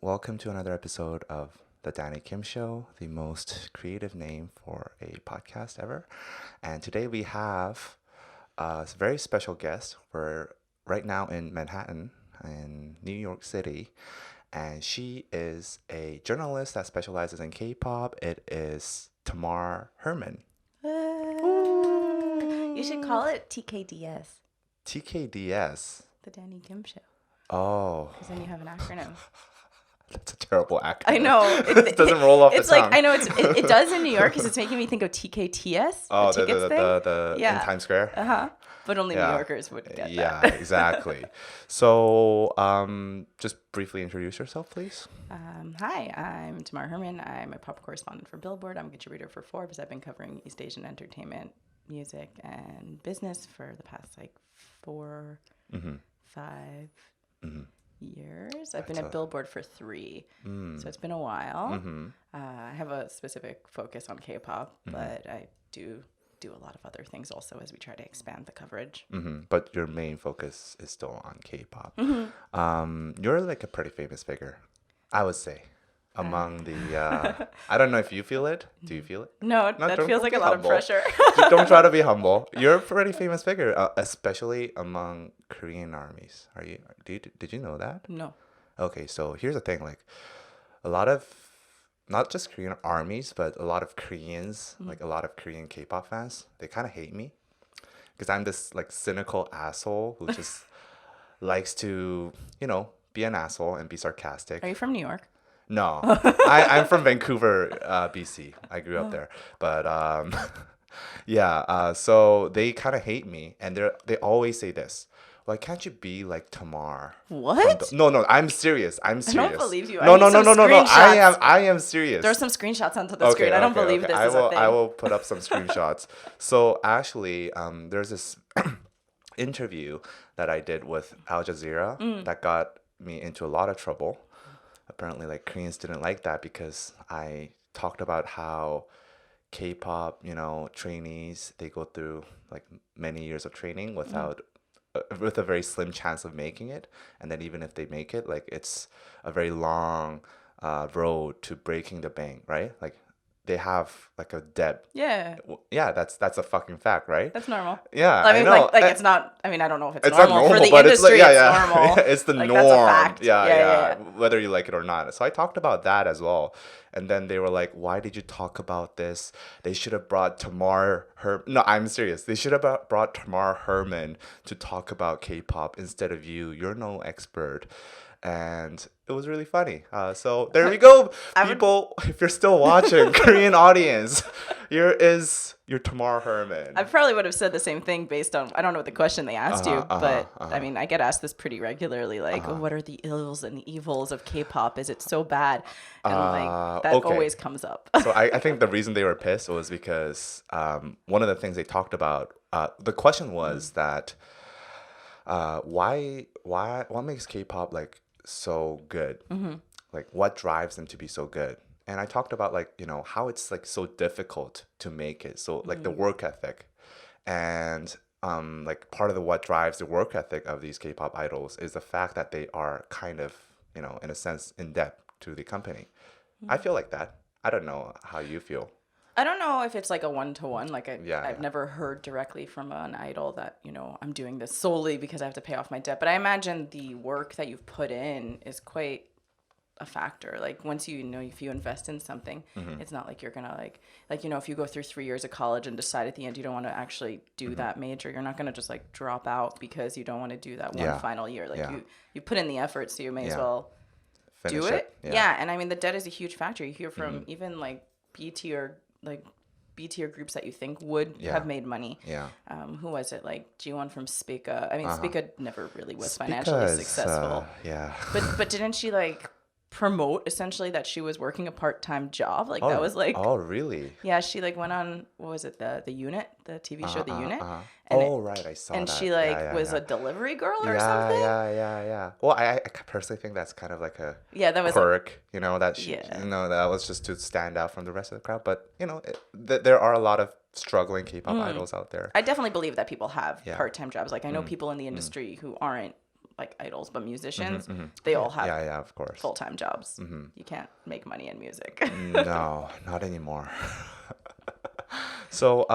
Welcome to another episode of The Danny Kim Show, the most creative name for a podcast ever. And today we have a very special guest. We're right now in Manhattan, in New York City, and she is a journalist that specializes in K-pop. It is Tamar Herman. You should call it TKDS, TKDS. the Danny Kim Show, Oh, because then you have an acronym. that's a terrible acronym. I know. It doesn't roll off It's the like, tongue. I know it does in New York because it's making me think of TKTS, Oh, the tickets thing. the Yeah. in Times Square. Uh-huh. But only Yeah. New Yorkers would get Yeah, that. exactly. So, just briefly introduce yourself, please. Hi, I'm Tamar Herman. I'm a pop correspondent for Billboard. I'm a contributor for Forbes. I've been covering East Asian entertainment, music, and business for the past like 4, 5 years. I've been at Billboard for 3, so it's been a while. I have a specific focus on K-pop, but I do a lot of other things also as we try to expand the coverage. But your main focus is still on K-pop. You're like a pretty famous figure, I would say, among the. I don't know if you feel it. Do you feel it? No, that feels like a lot of pressure. Don't try to be humble. You're a pretty famous figure, especially among Korean armies. Are you? Did you know that? No. Okay, so here's the thing, like a lot of not just Korean armies, but a lot of Koreans, like a lot of Korean K-pop fans, they kind of hate me because I'm this like cynical asshole who just likes to, be an asshole and be sarcastic. Are you from New York? No, I'm from Vancouver, BC. I grew up there, but yeah. So they kind of hate me, and they always say this. Why can't you be like Tamar? What? No, I'm serious. I'm serious. don't believe you. No, I no, need no, some no, no. screenshots. I am serious. There's some screenshots onto the screen. I don't believe this I is will, a thing. I will put up some screenshots. So actually, there's this interview that I did with Al Jazeera that got me into a lot of trouble. Apparently, like Koreans didn't like that because I talked about how K-pop, trainees, they go through like many years of training without with a very slim chance of making it, and then even if they make it, like it's a very long road to breaking the bank, right? Like they have like a debt. Yeah, Yeah, that's a fucking fact, right? that's normal. Yeah, I mean, know. like it's not. I mean, I don't know if it's It's not normal for normal, the but it's like, industry. yeah, It's normal. it's the Like, norm. that's a fact. Yeah, whether you like it or not. So I talked about that as well, and then they were like, "Why did you talk about this? They should have brought Tamar No, I'm serious. They should have brought Tamar Herman to talk about K-pop instead of you. You're no expert." And it was really funny. So there we go, people. If you're still watching, Korean audience, here is your Tamar Herman. I probably would have said the same thing based on, I don't know what the question they asked you, but I mean, I get asked this pretty regularly, like, what are the ills and the evils of K-pop? Is it so bad? And like, that okay. always comes up. So I think the reason they were pissed was because one of the things they talked about, the question was that what makes K-pop like so good? Like what drives them to be so good? And I talked about like, how it's like so difficult to make it. So like the work ethic, and like part of the what drives the work ethic of these K-pop idols is the fact that they are kind of, in a sense in debt to the company. I feel like that. I don't know how you feel. I don't know if it's like a one-to-one. Like Yeah. I've never heard directly from an idol that, I'm doing this solely because I have to pay off my debt. But I imagine the work that you've put in is quite a factor. Like once if you invest in something, it's not like you're gonna like if you go through 3 years of college and decide at the end you don't want to actually do that major, you're not gonna just like drop out because you don't want to do that one final year. Like you put in the effort, so you may as well Finish do it. Yeah. Yeah, and I mean the debt is a huge factor. You hear from even like B tier groups that you think would have made money. Yeah. Who was it? Like G1 from Spica. I mean, Spica never really was Spica financially is, successful. Yeah. But didn't she like promote essentially that she was working a part-time job? Like that was like Oh, really? yeah, she like went on, what was it, the Unit, the TV show The Unit. And And right, I saw and that. she like was a delivery girl or yeah, something. yeah. Well, I personally think that's kind of like a That was quirk, that she, that was just to stand out from the rest of the crowd. But there are a lot of struggling K-pop idols out there. I definitely believe that people have part-time jobs. Like I know people in the industry who aren't like idols, but musicians, they all have Yeah, of course. full-time jobs. You can't make money in music. No, not anymore. So,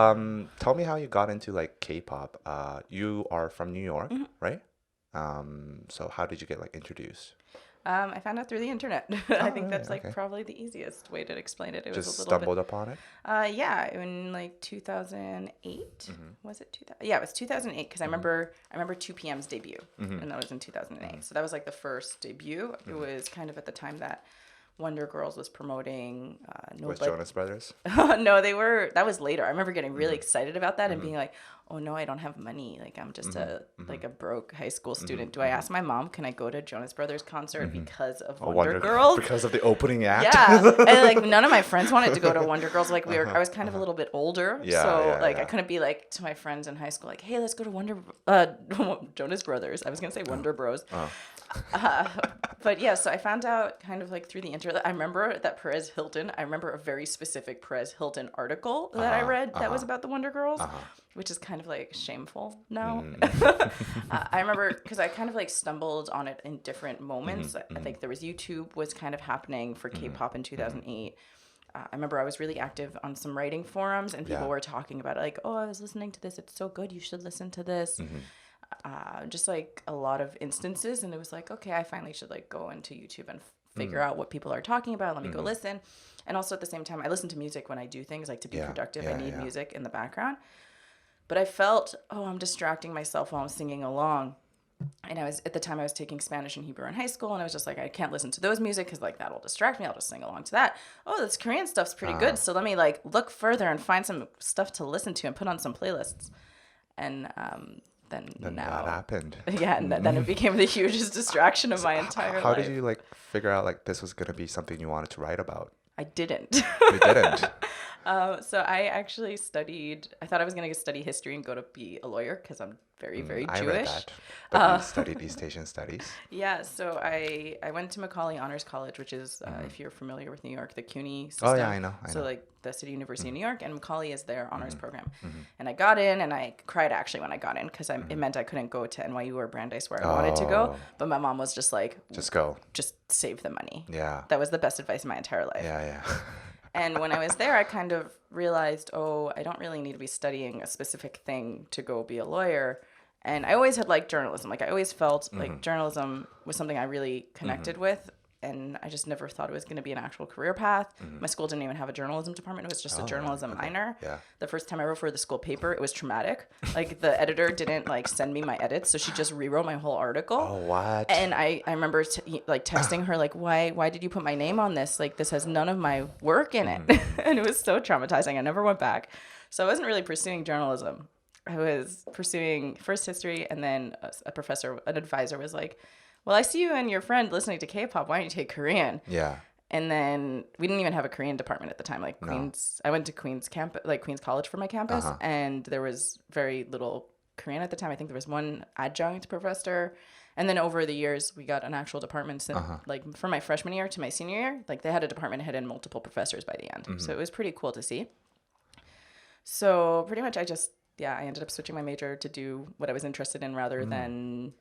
tell me how you got into like K-pop. You are from New York, right? So how did you get like introduced? I found out through the internet. I think really? that's like Okay. probably the easiest way to explain it. It Just was a little stumbled upon it? yeah, in like 2008. Was it 2000? Yeah, it was 2008 because I remember 2PM's debut, and that was in 2008. So that was like the first debut. It was kind of at the time that Wonder Girls was promoting. With Jonas Brothers? No, they were. That was later. I remember getting really excited about that and being like, "Oh no, I don't have money. Like I'm just a broke high school student. Do I ask my mom, can I go to Jonas Brothers concert because of Wonder Girls? Because of the opening act? Yeah, and like none of my friends wanted to go to Wonder Girls. Like I was kind of a little bit older, so I couldn't be like to my friends in high school, like, "Hey, let's go to Jonas Brothers." I was gonna say Wonder Bros. But yeah, so I found out kind of like through the internet. I remember that Perez Hilton. I remember a very specific Perez Hilton article that I read that was about the Wonder Girls, which is kind of like shameful now. I remember because I kind of like stumbled on it in different moments. I think there was YouTube was kind of happening for K-pop in 2008. I remember I was really active on some writing forums, and people were talking about it, like, "Oh, I was listening to this. It's so good. You should listen to this." Just like a lot of instances, and it was like, okay, I finally should like go into YouTube and figure out what people are talking about. Let me go listen. And also at the same time, I listen to music when I do things, like to be productive. I need music in the background. But I felt, I'm distracting myself while I'm singing along. And at the time I was taking Spanish and Hebrew in high school, and I was just like, I can't listen to those music because like that'll distract me. I'll just sing along to that. Oh, this Korean stuff's pretty good. So let me like look further and find some stuff to listen to and put on some playlists. And then now that happened. Yeah, and then it became the hugest distraction of my entire life. How did you like figure out like this was gonna be something you wanted to write about? I didn't. You didn't. So I actually studied. I thought I was going to study history and go to be a lawyer because I'm very, very Jewish. I read that. But you studied East Asian studies. Yeah. So I went to Macaulay Honors College, which is, if you're familiar with New York, the CUNY system. Oh yeah, I know. So like the City University of New York, and Macaulay is their honors program. And I got in, and I cried actually when I got in because it meant I couldn't go to NYU or Brandeis where I wanted to go. But my mom was just like, just go. Just save the money. Yeah. That was the best advice in my entire life. Yeah. And when I was there, I kind of realized, I don't really need to be studying a specific thing to go be a lawyer. And I always had liked journalism. Like I always felt like journalism was something I really connected with. And I just never thought it was going to be an actual career path. My school didn't even have a journalism department. It was just a journalism minor. Yeah. The first time I wrote for the school paper, it was traumatic. Like the editor didn't like send me my edits, so she just rewrote my whole article. Oh, what? And I remember like texting her like, why did you put my name on this? Like this has none of my work in it. And it was so traumatizing. I never went back. So I wasn't really pursuing journalism. I was pursuing first history, and then an advisor was like, well, I see you and your friend listening to K-pop. Why don't you take Korean? Yeah. And then we didn't even have a Korean department at the time. Like I went to Queens College for my campus, and there was very little Korean at the time. I think there was one adjunct professor, and then over the years we got an actual department. So, like from my freshman year to my senior year, like they had a department head and multiple professors by the end. So it was pretty cool to see. So pretty much I ended up switching my major to do what I was interested in rather than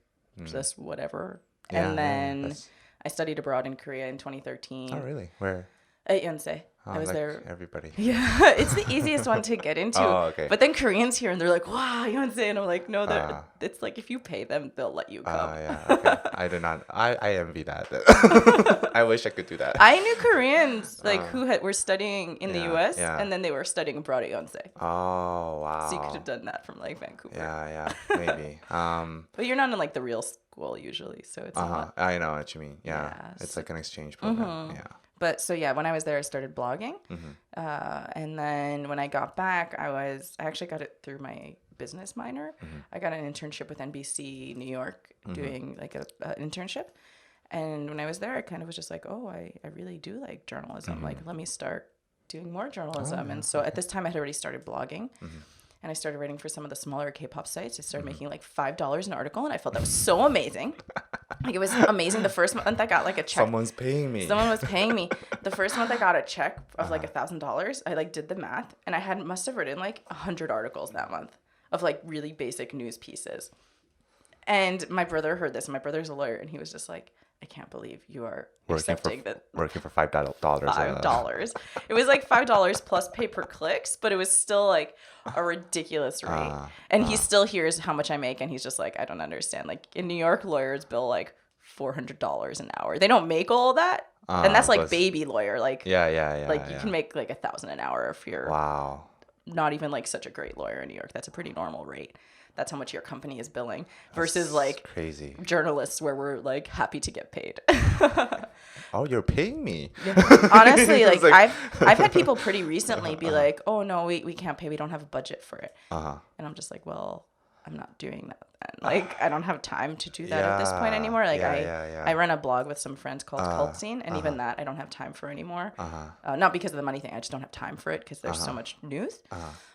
just whatever. And then I studied abroad in Korea in 2013. Oh, really? Where? At Yonsei. I was like there. Everybody. Yeah, it's the easiest one to get into. Oh, okay. But then Koreans here, and they're like, wow, Yonsei. And I'm like, no, it's like if you pay them, they'll let you come. Yeah, okay. I did not. I envy that. I wish I could do that. I knew Koreans who were studying in the U.S. Yeah. and then they were studying abroad at Yonsei. Oh, wow. So you could have done that from like Vancouver. Yeah, maybe. But you're not in like the real school usually, so it's not. I know what you mean. Yeah, it's like an exchange program. Yeah. But so yeah, when I was there, I started blogging, and then when I got back, I actually got it through my business minor. I got an internship with NBC New York doing like an internship, and when I was there, I kind of was just like, I really do like journalism. Like, let me start doing more journalism. And so at this time, I had already started blogging. And I started writing for some of the smaller K-pop sites. I started making like $5 an article, and I felt that was so amazing. Like it was amazing. The first month I got like a check. Someone was paying me. The first month I got a check of like $1,000. I like did the math, and I must have written like 100 articles that month of like really basic news pieces. And my brother heard this. And my brother's a lawyer, and he was just like, I can't believe you are accepting that. Working for $5. $5. It was like $5 plus pay per clicks, but it was still like a ridiculous rate. And he still hears how much I make, and he's just like, I don't understand. Like in New York, lawyers bill like $400 an hour. They don't make all that. And that's like baby lawyer. Like like you can make like $1,000 an hour if you're not even like such a great lawyer in New York. That's a pretty normal rate. That's how much your company is billing versus That's like crazy journalists where we're like happy to get paid. Oh, you're paying me. Honestly, like I've had people pretty recently be like, oh no, we can't pay. We don't have a budget for it. And I'm just like, well, I'm not doing that then. Like I don't have time to do that at this point anymore. Like I run a blog with some friends called Cult Scene, and even that I don't have time for anymore. Not because of the money thing. I just don't have time for it because there's so much news.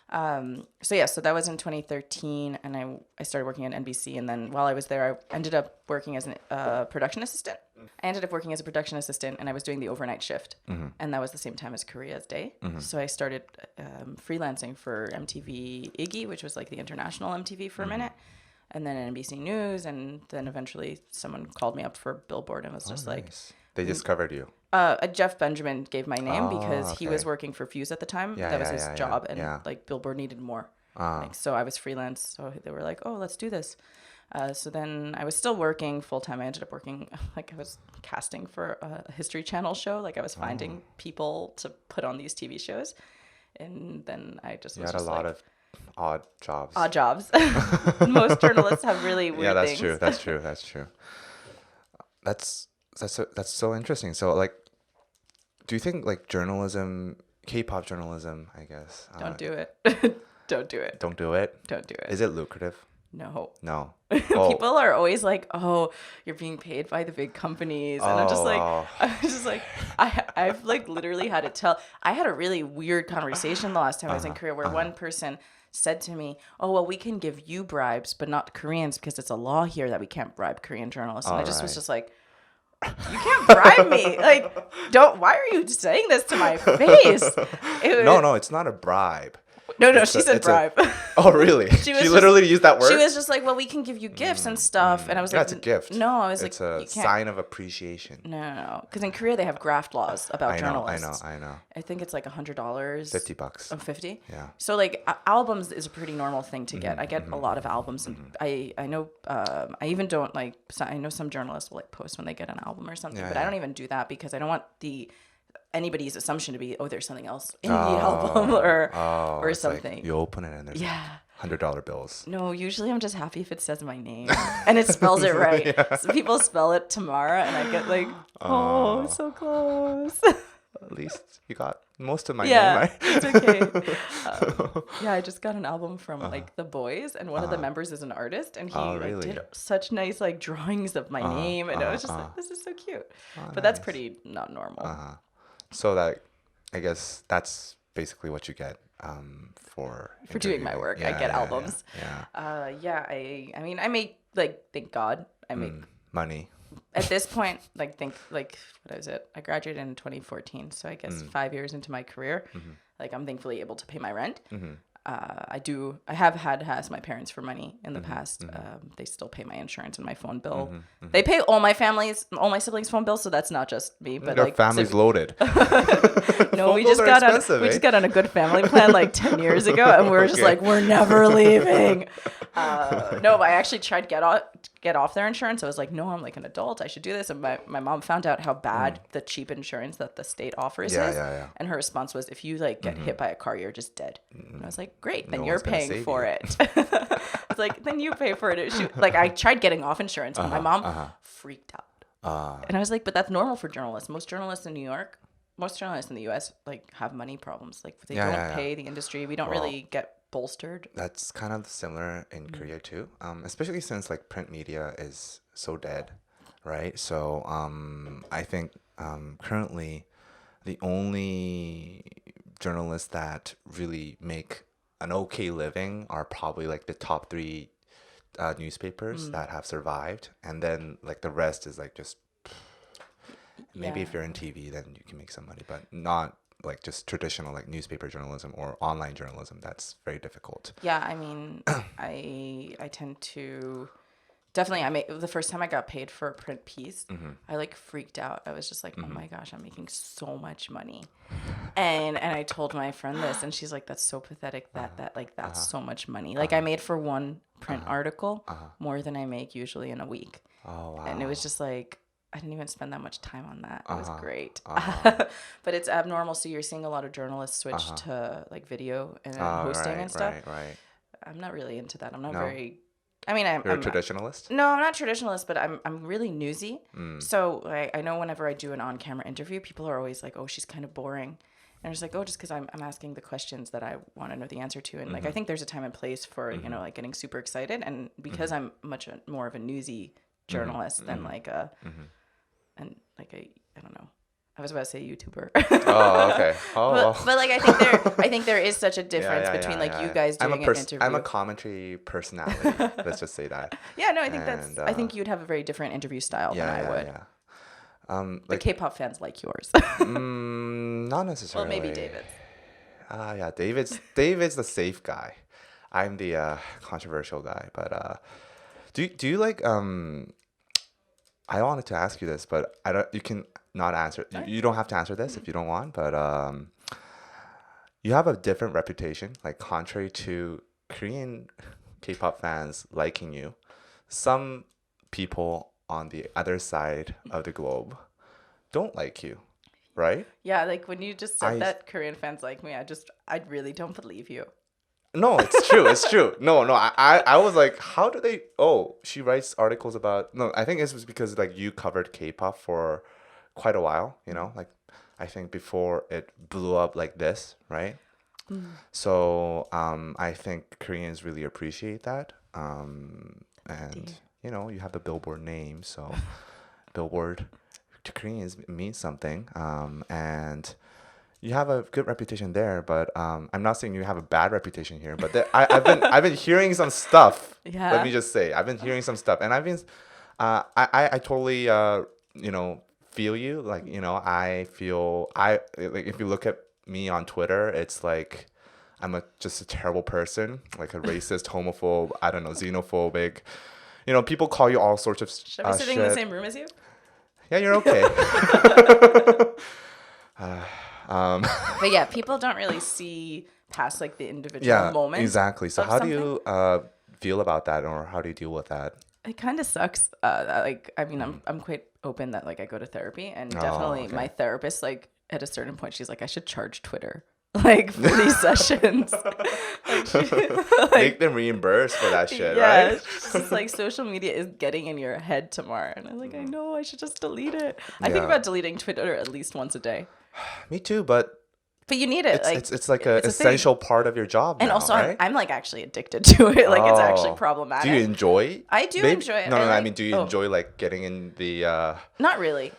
So that was in 2013, and I started working at NBC, and then while I was there, I ended up working as a production assistant. I ended up working as a production assistant, and I was doing the overnight shift, and that was the same time as Korea's Day. So I started freelancing for MTV Iggy, which was like the international MTV for a minute, and then NBC News, and then eventually someone called me up for Billboard and was just like, they discovered you. Jeff Benjamin gave my name because he was working for Fuse at the time. That was his job, and like Billboard needed more. Like, so I was freelance, so they were like, "Oh, let's do this." So then I was still working full time. I ended up working like I was casting for a History Channel show. Like I was finding people to put on these TV shows, and then I just was had a lot of odd jobs. Odd jobs. Most journalists have really weird things. That's true. That's so interesting. So like, do you think like journalism, K-pop journalism, I guess? Don't do it. Don't do it. Don't do it. Don't do it. Is it lucrative? No. Oh. People are always like, "Oh, you're being paid by the big companies," and I'm just like, I've like literally had to tell. I had a really weird conversation the last time I was in Korea where one person said to me, "Oh, well, we can give you bribes, but not Koreans because it's a law here that we can't bribe Korean journalists." And I just was just like, you can't bribe me. Like, why are you saying this to my face? No, it's not a bribe. No, she said bribe. Oh, really? She literally used that word? She was just like, well, we can give you gifts and stuff. And I was like, that's a gift. No, I was it's like, it's a sign of appreciation. No. Because in Korea, they have graft laws about journalists. I know. I think it's like $100. $50. Oh, 50? Yeah. So like albums is a pretty normal thing to get. I get a lot of albums. And I know, I even don't like, I know some journalists will like post when they get an album or something. But I don't even do that because I don't want anybody's assumption to be, oh, there's something else in the album or something. Like you open it and there's $100 bills. No, usually I'm just happy if it says my name and it spells it right. So people spell it Tamara and I get like, oh, so close. At least you got most of my name right. It's okay. I just got an album from like The Boys, and one of the members is an artist, and he like, did such nice like drawings of my name, and I was just like, this is so cute. But that's pretty not normal. So that, I guess that's basically what you get for doing my work. I get albums. I mean, I make like, thank God, I make money. At this point, what is it? I graduated in 2014, so I guess 5 years into my career, like I'm thankfully able to pay my rent. I have had to ask my parents for money in the past. They still pay my insurance and my phone bill. They pay all my siblings' phone bills, so that's not just me. But your family's loaded. No, we just got on a good family plan like 10 years ago, and we were just like, we're never leaving. No, I actually tried to get off their insurance. I was like, no, I'm like an adult. I should do this. And my mom found out how bad the cheap insurance that the state offers is. And her response was, if you like get hit by a car, you're just dead. And I was like, great, then you're paying for it. It's like, then you pay for it. Like I tried getting off insurance, but my mom freaked out. And I was like, but that's normal for journalists. Most journalists in New York, most journalists in the U.S. like have money problems. Like they don't pay the industry. We don't really get bolstered. That's kind of similar in Korea too, especially since like print media is so dead, right? So I think currently the only journalists that really make an okay living are probably like the top 3 newspapers that have survived, and then like the rest is like just maybe if you're in TV then you can make some money, but not like just traditional like newspaper journalism or online journalism. That's very difficult. Yeah, I mean, I tend to definitely. The first time I got paid for a print piece, I like freaked out. I was just like, oh my gosh, I'm making so much money. And I told my friend this, and she's like, that's so pathetic that's so much money. Like I made for one print article more than I make usually in a week. Oh, wow. And it was just like, I didn't even spend that much time on that. It was great. But it's abnormal. So you're seeing a lot of journalists switch to like video and hosting and stuff. Right. I'm not really into that. I'm not No? very. I mean, I'm You're a I'm traditionalist? no, I'm not traditionalist, but I'm really newsy. So I know whenever I do an on-camera interview, people are always like, "Oh, she's kind of boring," and it's like, "Oh, just because I'm asking the questions that I want to know the answer to." And like I think there's a time and place for like getting super excited, and because I'm much more of a newsy journalist than like a and like a I don't know. I was about to say YouTuber. Oh, okay. Oh, but like I think there is such a difference between you guys doing an interview. I'm a commentary personality. Let's just say that. Yeah, no, I think I think you'd have a very different interview style than I would. Yeah. The K-pop fans like yours. Not necessarily. Well, maybe David's. Yeah, David's the safe guy. I'm the controversial guy. But do you like I wanted to ask you this, but I don't. You can not answer. You don't have to answer this if you don't want. But you have a different reputation. Like contrary to Korean K-pop fans liking you, some people on the other side of the globe don't like you, right? Yeah, like when you just said that Korean fans like me, I really don't believe you. No, it's true. It's true. No. I was like, how do they? Oh, she writes articles about. No, I think it was because like you covered K-pop for quite a while. You know, like I think before it blew up like this, right? So I think Koreans really appreciate that. And you know, you have the Billboard name, so Billboard to Koreans means something. And you have a good reputation there, but I'm not saying you have a bad reputation here. But I've been hearing some stuff. Yeah. Let me just say, I've been hearing some stuff, and I've been, I totally feel you. Like I feel like if you look at me on Twitter, it's like I'm just a terrible person, like a racist, homophobe, I don't know, xenophobic. People call you all sorts of Should I be sitting in the same room as you? Yeah, you're okay. But yeah, people don't really see past like the individual moments. Exactly. So how do you feel about that, or how do you deal with that? It kind of sucks. I'm quite open that like I go to therapy, and definitely my therapist, like at a certain point, she's like, I should charge Twitter like for these sessions. Make them reimburse for that shit, yeah, right? It's just like social media is getting in your head tomorrow, and I'm like, I know I should just delete it. I think about deleting Twitter at least once a day. Me too, but you need it. It's like an essential part of your job. And now, also, right? I'm like actually addicted to it. Like it's actually problematic. Do you enjoy? I do enjoy it. No, I mean, do you enjoy like getting in the Not really.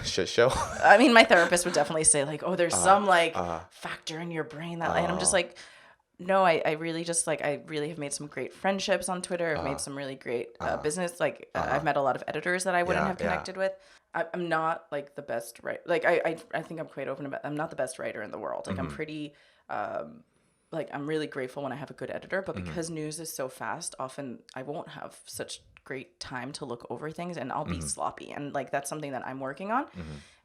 shit show? I mean, my therapist would definitely say like, oh, there's some like factor in your brain that, and I'm just like, no, I really just like, I really have made some great friendships on Twitter. I've made some really great business. Like I've met a lot of editors that I wouldn't have connected with. I'm not like the best writer. Like I think I'm quite open about. I'm not the best writer in the world. Like I'm pretty. Like I'm really grateful when I have a good editor, but because news is so fast, often I won't have such great time to look over things, and I'll be sloppy. And like that's something that I'm working on,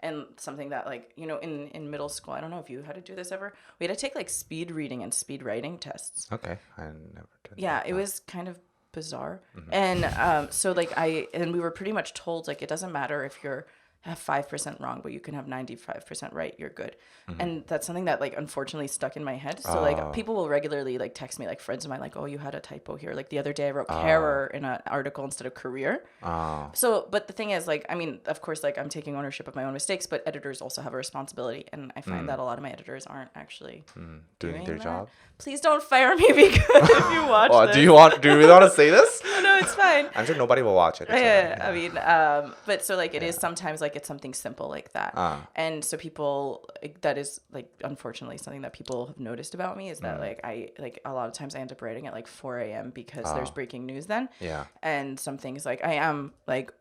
and something that like in middle school, I don't know if you had to do this ever. We had to take like speed reading and speed writing tests. Okay, I never did. Yeah, it was kind of bizarre, and so like we were pretty much told like it doesn't matter if you're have 5% wrong, but you can have 95% right. You're good. And that's something that like unfortunately stuck in my head. So like people will regularly like text me, like friends of mine, like, oh, you had a typo here. Like the other day I wrote carer in an article instead of career. So, but the thing is like, I mean, of course, like I'm taking ownership of my own mistakes, but editors also have a responsibility. And I find that a lot of my editors aren't actually doing their job. Please don't fire me because if you watch this. Do you really want to say this? No, it's fine. I'm sure nobody will watch it. Yeah, I mean, but so like it is sometimes like it's something simple like that. And so people, that is like unfortunately something that people have noticed about me is that like I like a lot of times I end up writing at like 4 a.m. because there's breaking news then. Yeah. And some things like I am like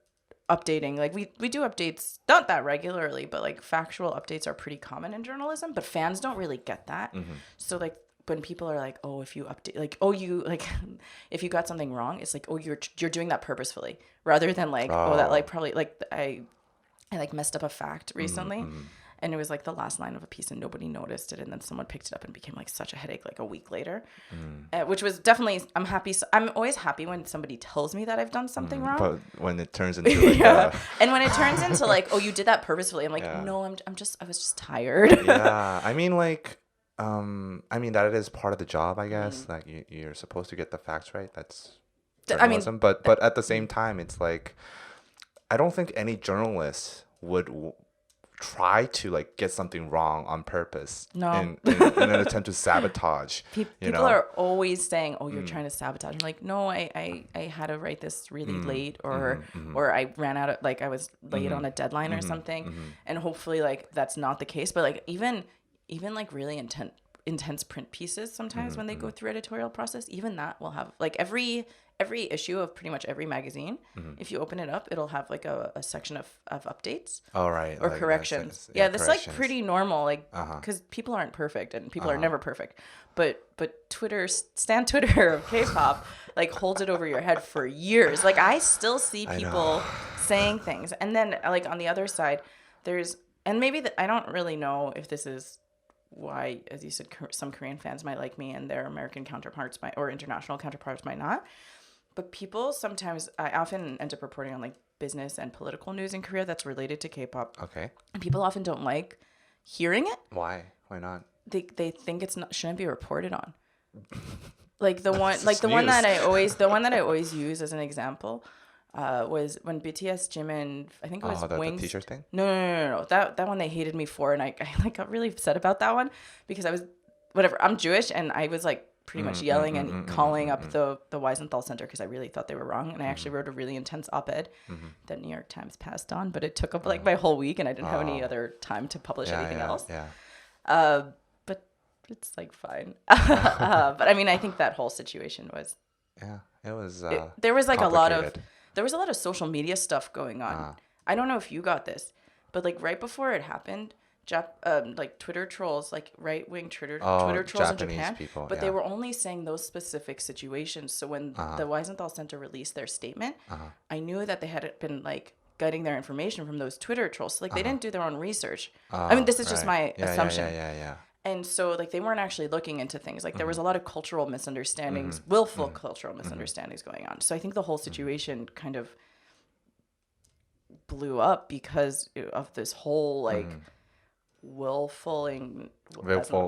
updating, like we do updates not that regularly, but like factual updates are pretty common in journalism, but fans don't really get that. So like when people are like, oh, if you update, like, oh, you like, if you got something wrong, it's like, oh, you're doing that purposefully, rather than like, oh, that like probably like I like messed up a fact recently, and it was like the last line of a piece and nobody noticed it, and then someone picked it up and it became like such a headache like a week later, which was definitely, I'm happy. I'm always happy when somebody tells me that I've done something wrong. But when it turns into like and when it turns into like, oh, you did that purposefully, I'm like, no, I was just tired. Yeah, I mean like. That is part of the job, I guess. Like you're supposed to get the facts right. That's journalism. But at the same time, it's like I don't think any journalist would try to like get something wrong on purpose. No. In an attempt to sabotage. People are always saying, "Oh, you're trying to sabotage." I'm like, no, I had to write this really late, or I ran out of like I was late on a deadline or something, and hopefully like that's not the case. But like even like really intense print pieces sometimes when they go through editorial process, even that will have like every issue of pretty much every magazine, if you open it up, it'll have like a section of updates or like corrections. That's like pretty normal, like because people aren't perfect and people are never perfect, but Twitter of K-pop like holds it over your head for years. Like I still see people saying things, and then like on the other side there's, and maybe I don't really know if this is why, as you said, some Korean fans might like me and their American counterparts might, or international counterparts might not. But people sometimes, I often end up reporting on like business and political news in Korea that's related to K-pop. Okay. And people often don't like hearing it. Why? Why not? They think shouldn't be reported on. Like the one that I always use as an example. Was when BTS Jimin, I think it was Wings. The t-shirt thing? No. That one they hated me for, and I like got really upset about that one because I was, whatever, I'm Jewish, and I was like pretty much yelling and calling up the Wiesenthal Center because I really thought they were wrong, and I actually wrote a really intense op-ed that New York Times passed on, but it took up like my whole week, and I didn't have any other time to publish anything else. But it's like fine. But I mean, I think that whole situation was. Yeah, it was. There was like There was a lot of social media stuff going on. I don't know if you got this, but like right before it happened, like Twitter trolls, like right-wing Twitter trolls Japanese in Japan, people, but they were only saying those specific situations. So when the Wiesenthal Center released their statement, I knew that they had been like getting their information from those Twitter trolls. So, like they didn't do their own research. I mean, this is just my assumption. Yeah. And so, like, they weren't actually looking into things. Like, there was a lot of cultural misunderstandings, willful cultural misunderstandings going on. So I think the whole situation kind of blew up because of this whole, like, willful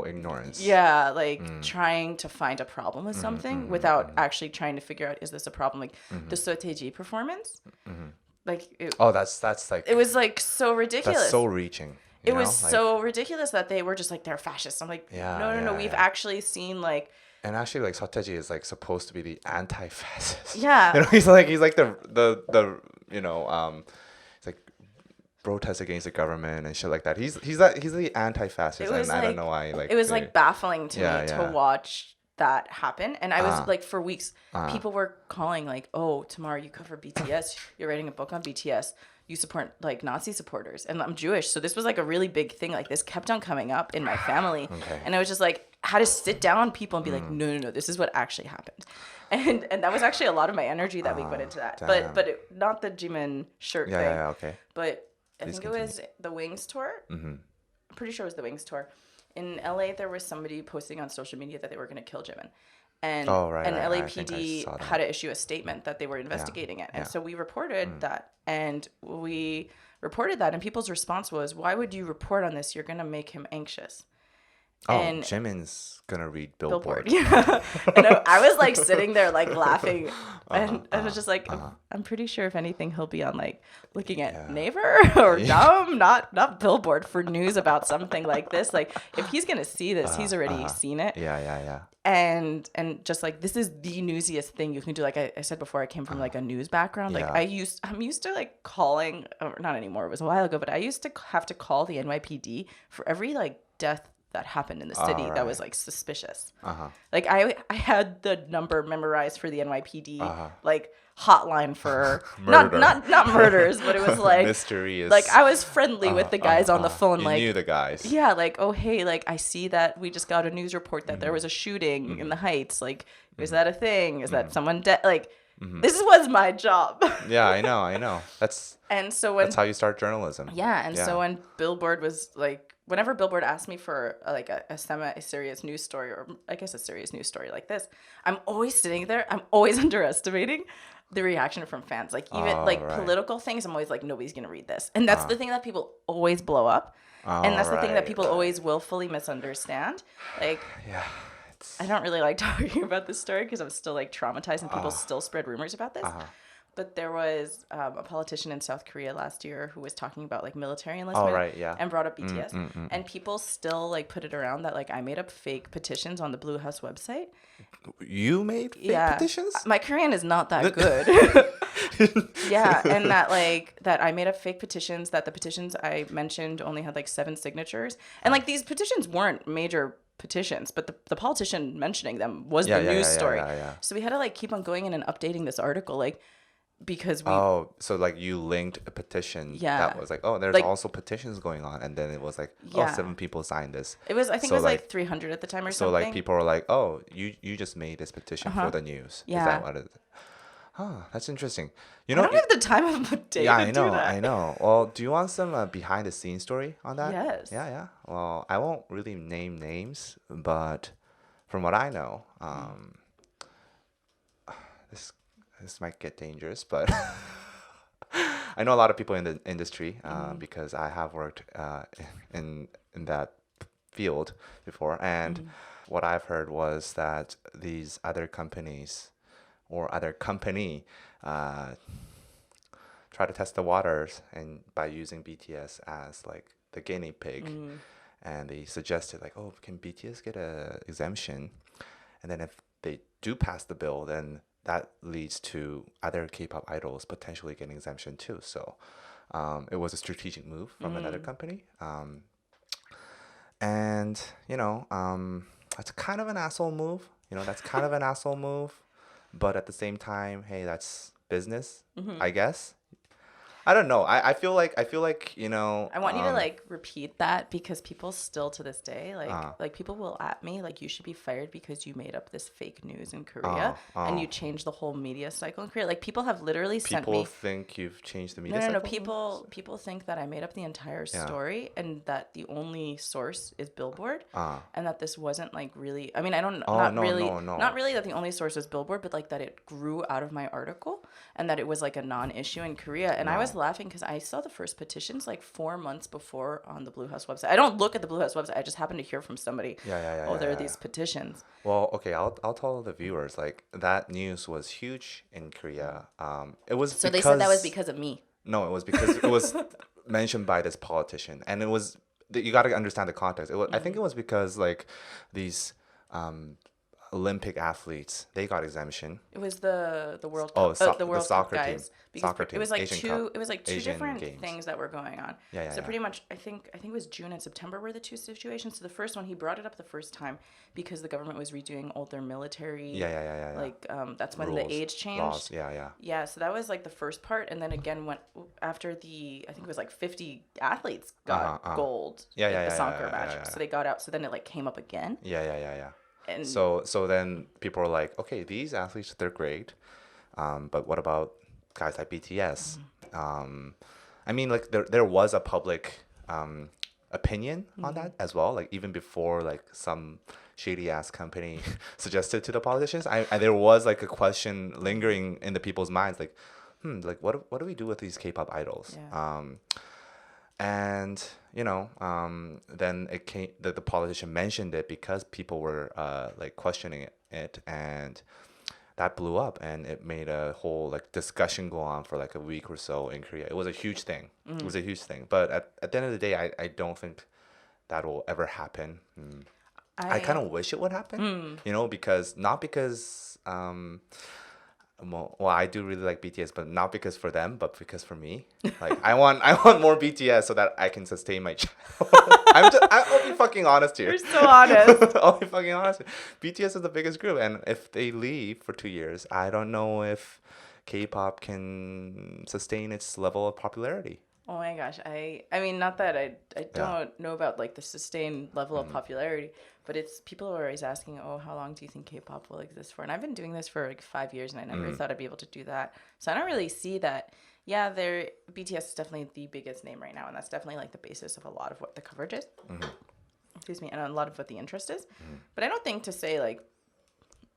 ignorance. Yeah, like, trying to find a problem with something without actually trying to figure out, is this a problem? Like, the Soteji performance. Like, that's like... It was, like, so ridiculous. That's so reaching. It was so ridiculous that they were just like, they're fascists. I'm like, no. We've actually seen like, and actually like Soteji is like supposed to be the anti-fascist. Yeah, he's like the he's like protest against the government and shit like that. He's the anti-fascist, and I don't know why. Like it was like baffling to me to watch that happen, and I was like for weeks, people were calling like, oh, Tamar, you cover BTS, you're writing a book on BTS. You support like Nazi supporters, and I'm Jewish, so this was like a really big thing. Like this kept on coming up in my family, and I was just like, had to sit down people and be like, no, this is what actually happened, and that was actually a lot of my energy that week went into that. Damn. But not the Jimin shirt thing. Yeah, okay. But I think it was the Wings tour. I'm pretty sure it was the Wings tour. In LA, there was somebody posting on social media that they were going to kill Jimin. And LAPD had to issue a statement that they were investigating it. And so we reported that. And we reported that. And people's response was, why would you report on this? You're going to make him anxious. And Jimin's going to read Billboard. Yeah. And I was like sitting there like laughing. And I was just like, I'm pretty sure if anything, he'll be on like looking at Naver or Dumb, not Billboard for news about something like this. Like if he's going to see this, he's already seen it. Yeah. And just like, this is the newsiest thing you can do. Like I said before, I came from like a news background. Like I'm used to like calling, or not anymore, it was a while ago, but I used to have to call the NYPD for every like death that happened in the city that was right. like suspicious. Uh-huh. Like I had the number memorized for the NYPD Uh-huh. like hotline for Murder. not murders, but it was like Mysterious. I was friendly with the guys on the phone. You Like, knew the guys. yeah, like, oh hey, like I see that we just got a news report that there was a shooting in the Heights. Like, is that a thing? Is that someone dead? Like, this was my job. Yeah, I know. And so when That's how you start journalism. yeah, and so when Billboard was like, whenever Billboard asked me for like a semi-serious news story, or I guess a serious news story like this, I'm always sitting there. I'm always underestimating the reaction from fans. Like even like political things, I'm always like, nobody's gonna read this, and that's the thing that people always blow up, and that's the thing that people always willfully misunderstand. Like, Yeah. I don't really like talking about this story because I'm still like traumatized, and people still spread rumors about this. But there was a politician in South Korea last year who was talking about like military enlistment and brought up BTS. And people still like put it around that like I made up fake petitions on the Blue House website. You made fake petitions? My Korean is not that good. Yeah, and that I made up fake petitions, that the petitions I mentioned only had like 7 signatures. And like these petitions weren't major petitions, but the politician mentioning them was the news story. So we had to like keep on going in and updating this article like because we so like you linked a petition that was like, oh, there's like, also petitions going on, and then it was like, 7 people signed this. It was, I think it was like 300 at the time or so something. like people were like, oh, you just made this petition for the news. Yeah. Is that what it is? Huh, that's interesting. You I know, don't have the time of the day to do that. I know. Well, do you want some behind the scenes story on that? Yes. Yeah. Well, I won't really name names, but from what I know, this might get dangerous, but I know a lot of people in the industry because I have worked in that field before, and what I've heard was that these other companies or other company try to test the waters and by using BTS as like the guinea pig, and they suggested like, oh, can BTS get a exemption, and then if they do pass the bill, then that leads to other K-pop idols potentially getting exemption too. So it was a strategic move from another company. And, that's kind of an asshole move. That's kind of an asshole move. But at the same time, hey, that's business, I guess. I don't know. I feel like I want you to like repeat that because people still to this day like people will at me like you should be fired because you made up this fake news in Korea and you changed the whole media cycle in Korea. Like people have literally sent me. People think you've changed the media cycle? No. People think that I made up the entire story and that the only source is Billboard and that this wasn't like really. I mean, I don't not really that the only source is Billboard, but like that it grew out of my article and that it was like a non-issue in Korea. And I was laughing because I saw the first petitions like 4 months before on the Blue House website. I don't look at the Blue House website. I just happened to hear from somebody. There are these petitions. Well, okay, I'll tell the viewers like that news was huge in Korea. It was so they said that was because of me. No, it was because it was mentioned by this politician, and it was you got to understand the context. It was, I think it was because like these Olympic athletes, they got exemption. It was the World Cup, the World soccer Cup guys. team. Soccer team. It was like Asian two. Cup. It was like two Asian different games. things that were going on. So pretty much, I think it was June and September were the two situations. So the first one, he brought it up the first time because the government was redoing all their military. Like that's when rules, the age changed. Laws. Yeah. So that was like the first part, and then again went after I think it was like 50 athletes got gold. in the soccer match. So they got out. So then it like came up again. Yeah. And so then people were like, okay, these athletes, they're great, but what about guys like BTS? I mean, like there was a public opinion on that as well. Like even before like some shady ass company suggested to the politicians, there was like a question lingering in the people's minds, like, like what do we do with these K-pop idols? And then it came the politician mentioned it because people were like questioning it, and that blew up, and it made a whole like discussion go on for like a week or so in Korea. It was a huge thing. It was a huge thing. But at the end of the day, I don't think that will ever happen. I kind of wish it would happen, because Well, I do really like BTS, but not because for them, but because for me. Like I want more BTS so that I can sustain my child. I'll be fucking honest here. You're so honest. I'll be fucking honest. BTS is the biggest group, and if they leave for 2 years, I don't know if K-pop can sustain its level of popularity. Oh my gosh, I mean, not that I Yeah. don't know about like the sustained level of popularity, but it's people are always asking, oh, how long do you think K-pop will exist for? And I've been doing this for like 5 years, and I never thought I'd be able to do that. So I don't really see that. Yeah, BTS is definitely the biggest name right now, and that's definitely like the basis of a lot of what the coverage is. Excuse me, and a lot of what the interest is. But I don't think to say like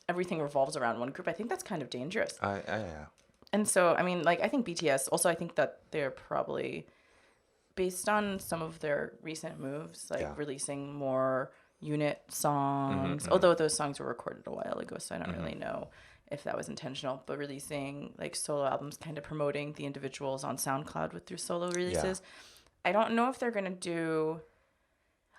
everything revolves around one group. I think that's kind of dangerous. Yeah. And so, I mean, like, I think BTS, also, I think that they're probably, based on some of their recent moves, like releasing more unit songs, although those songs were recorded a while ago, so I don't really know if that was intentional, but releasing, like, solo albums, kind of promoting the individuals on SoundCloud through solo releases. I don't know if they're going to do,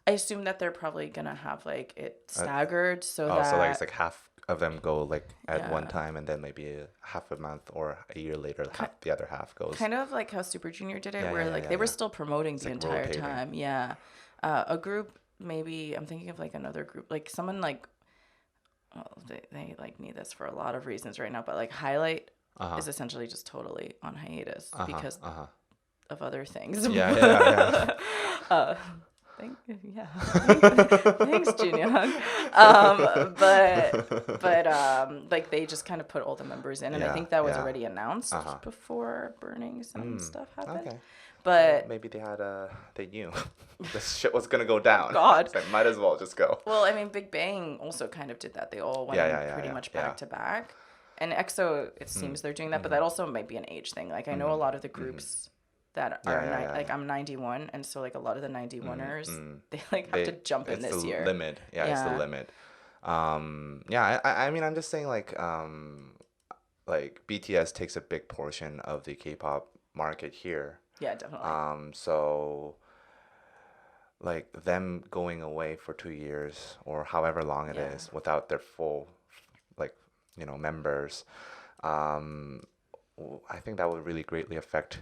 I assume that they're probably going to have, like, it staggered so that... So, like, it's like half of them go like at one time, and then maybe half a month or a year later, the other half goes. Kind of like how Super Junior did it, where like they were still promoting the entire time. Yeah, a group, maybe I'm thinking of like another group, like someone like, well, they like need this for a lot of reasons right now, but like Highlight is essentially just totally on hiatus because of other things. Yeah. Thanks, Junyoung. But like they just kind of put all the members in, and I think that was already announced before burning some stuff happened. Okay. But maybe they knew this shit was gonna go down. God, so might as well just go. Well, I mean, Big Bang also kind of did that. They all went pretty much back to back, and EXO, it seems they're doing that, but that also might be an age thing. Like I know a lot of the groups. That are like I'm 91, and so like a lot of the 91ers they like have to jump in this year. Limit. It's the limit. I mean I'm just saying like BTS takes a big portion of the K-pop market here. Yeah, definitely. So like them going away for 2 years or however long it is without their full members, I think that would really greatly affect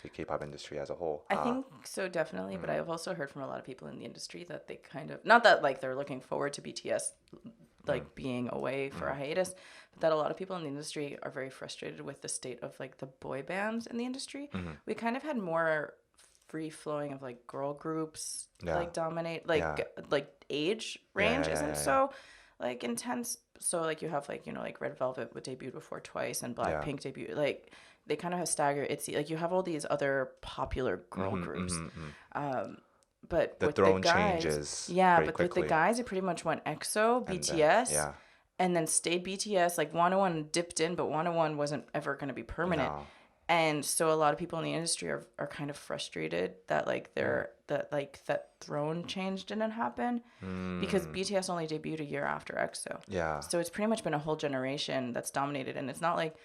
the K-pop industry as a whole. I think so, definitely. But I've also heard from a lot of people in the industry that they kind of, not that like they're looking forward to BTS like being away for a hiatus, but that a lot of people in the industry are very frustrated with the state of like the boy bands in the industry. We kind of had more free flowing of like girl groups like dominate, like age range isn't so like intense. So like you have like, like Red Velvet would debut before Twice, and Blackpink debut, like they kind of have staggered. It's like you have all these other popular girl groups. But the with throne the guys, changes. But with the guys, it pretty much went EXO, BTS, and then stayed BTS. Like 101 dipped in, but 101 wasn't ever going to be permanent. No. And so a lot of people in the industry are kind of frustrated that like that throne change didn't happen because BTS only debuted a year after EXO. Yeah. So it's pretty much been a whole generation that's dominated, and it's not like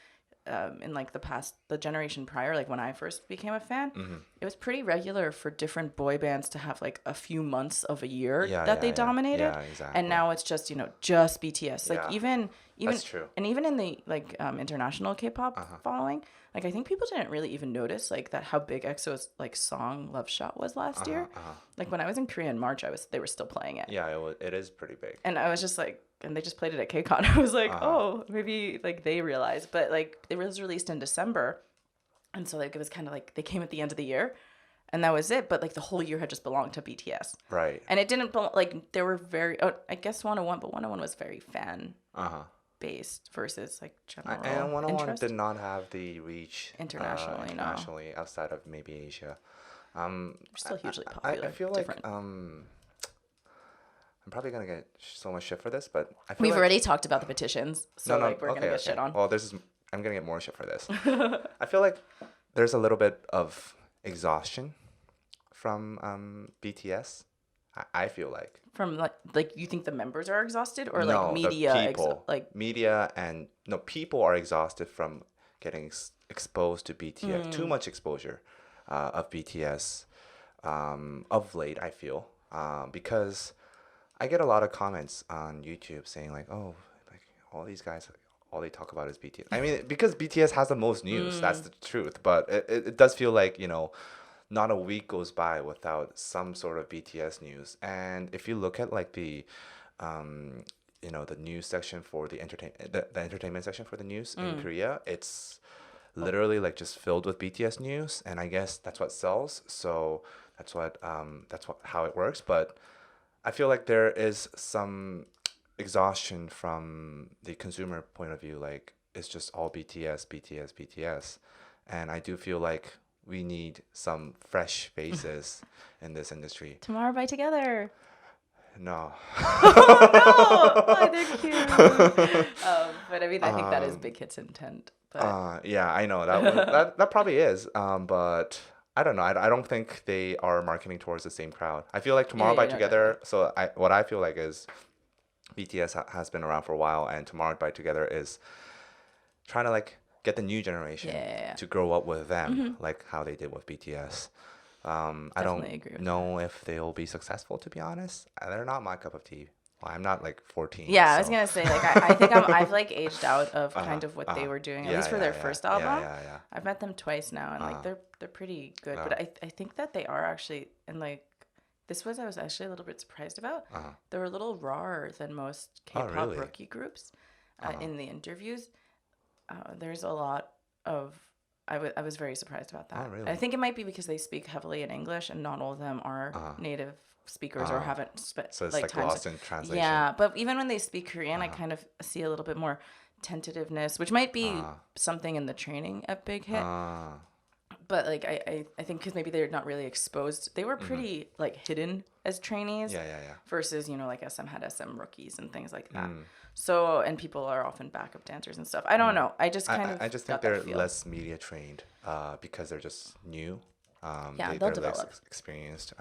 in like the generation prior, like when I first became a fan, it was pretty regular for different boy bands to have like a few months of a year that they dominated. Yeah, exactly. And now it's just, just BTS. Like even that's true. And even in the like international K-pop following, like I think people didn't really even notice like that how big EXO's like song Love Shot was last year. Like when I was in Korea in March, they were still playing it. Yeah, it is pretty big. And I was just like, and they just played it at KCON. I was like, oh, maybe like they realized, but like it was released in December, and so like it was kind of like they came at the end of the year, and that was it. But like the whole year had just belonged to BTS, right? And it didn't like there were I guess 101, but 101 was very fan based versus like general. And 101 interest. Did not have the reach internationally outside of maybe Asia. They're still hugely popular. I feel like I'm probably gonna get so much shit for this, but I feel we've already talked about the petitions, so like we're gonna get shit on. Well, I'm gonna get more shit for this. I feel like there's a little bit of exhaustion from BTS. I feel like from like you think the members are exhausted or no, like media the people, media and people are exhausted from getting exposed to BTS. Too much exposure of BTS of late. I feel because I get a lot of comments on YouTube saying like, oh, like all these guys all they talk about is BTS. I mean, because BTS has the most news, that's the truth. But it does feel like, not a week goes by without some sort of BTS news. And if you look at like the news section for the entertainment section for the news in Korea, it's literally like just filled with BTS news, and I guess that's what sells. So that's how it works. But I feel like there is some exhaustion from the consumer point of view. Like it's just all BTS, BTS, BTS, and I do feel like we need some fresh faces in this industry. Tomorrow by Together. No. Oh no! Oh, they're cute. But I mean, I think that is Big Hit's intent. But Yeah, I know that probably is. But I don't know. I don't think they are marketing towards the same crowd. I feel like Tomorrow by no, Together. So what I feel like is BTS has been around for a while, and Tomorrow by Together is trying to like get the new generation to grow up with them, like how they did with BTS. I don't agree with know if they'll be successful, to be honest. They're not my cup of tea. Well, I'm not like 14. Yeah, I was so- gonna say like I think I've like aged out of kind of what they were doing, at least for their first album. Yeah. I've met them twice now, and like they're pretty good. But I think that they are actually, and like I was actually a little bit surprised about. They were a little rawer than most K-pop really? rookie groups in the interviews. There's a lot of. I was very surprised about that. Oh, really? I think it might be because they speak heavily in English, and not all of them are native speakers or haven't So it's like lost in translation. Yeah, but even when they speak Korean, I kind of see a little bit more tentativeness, which might be something in the training at Big Hit. But like I think because maybe they're not really exposed. They were pretty like hidden as trainees. Yeah. Versus like SM had SM rookies and things like that. So and people are often backup dancers and stuff. I don't know. I just kind of I just think got that they're feel. less media trained because they're just new. They'll they're develop. less experienced.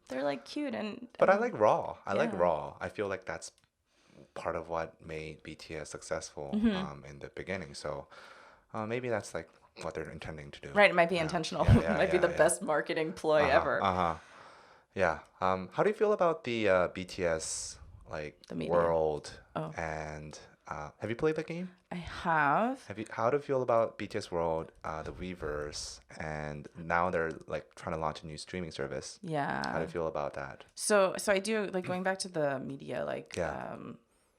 They're like cute and. But I like Raw. I like Yeah. Raw. I feel like that's part of what made BTS successful in the beginning. So maybe that's like what they're intending to do. Right, it might be intentional. Yeah, It might be the best marketing ploy ever. Yeah. How do you feel about the BTS like The media. World Oh. and have you played the game? I have. How do you feel about BTS World, the Weverse, and now they're like trying to launch a new streaming service? Yeah. How do you feel about that? So I do like going back to the media like Yeah.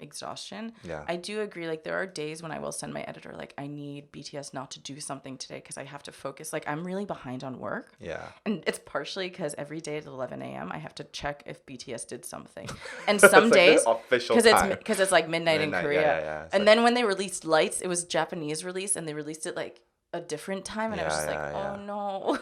exhaustion. Yeah. I do agree. Like there are days when I will send my editor like I need BTS not to do something today because I have to focus. Like I'm really behind on work. Yeah. And it's partially because every day at 11 a.m. I have to check if BTS did something. And some It's like days the official because time. it's like midnight in Korea. Yeah. It's And like- then when they released Lights, it was Japanese release and they released it like a different time and I was just like, oh no.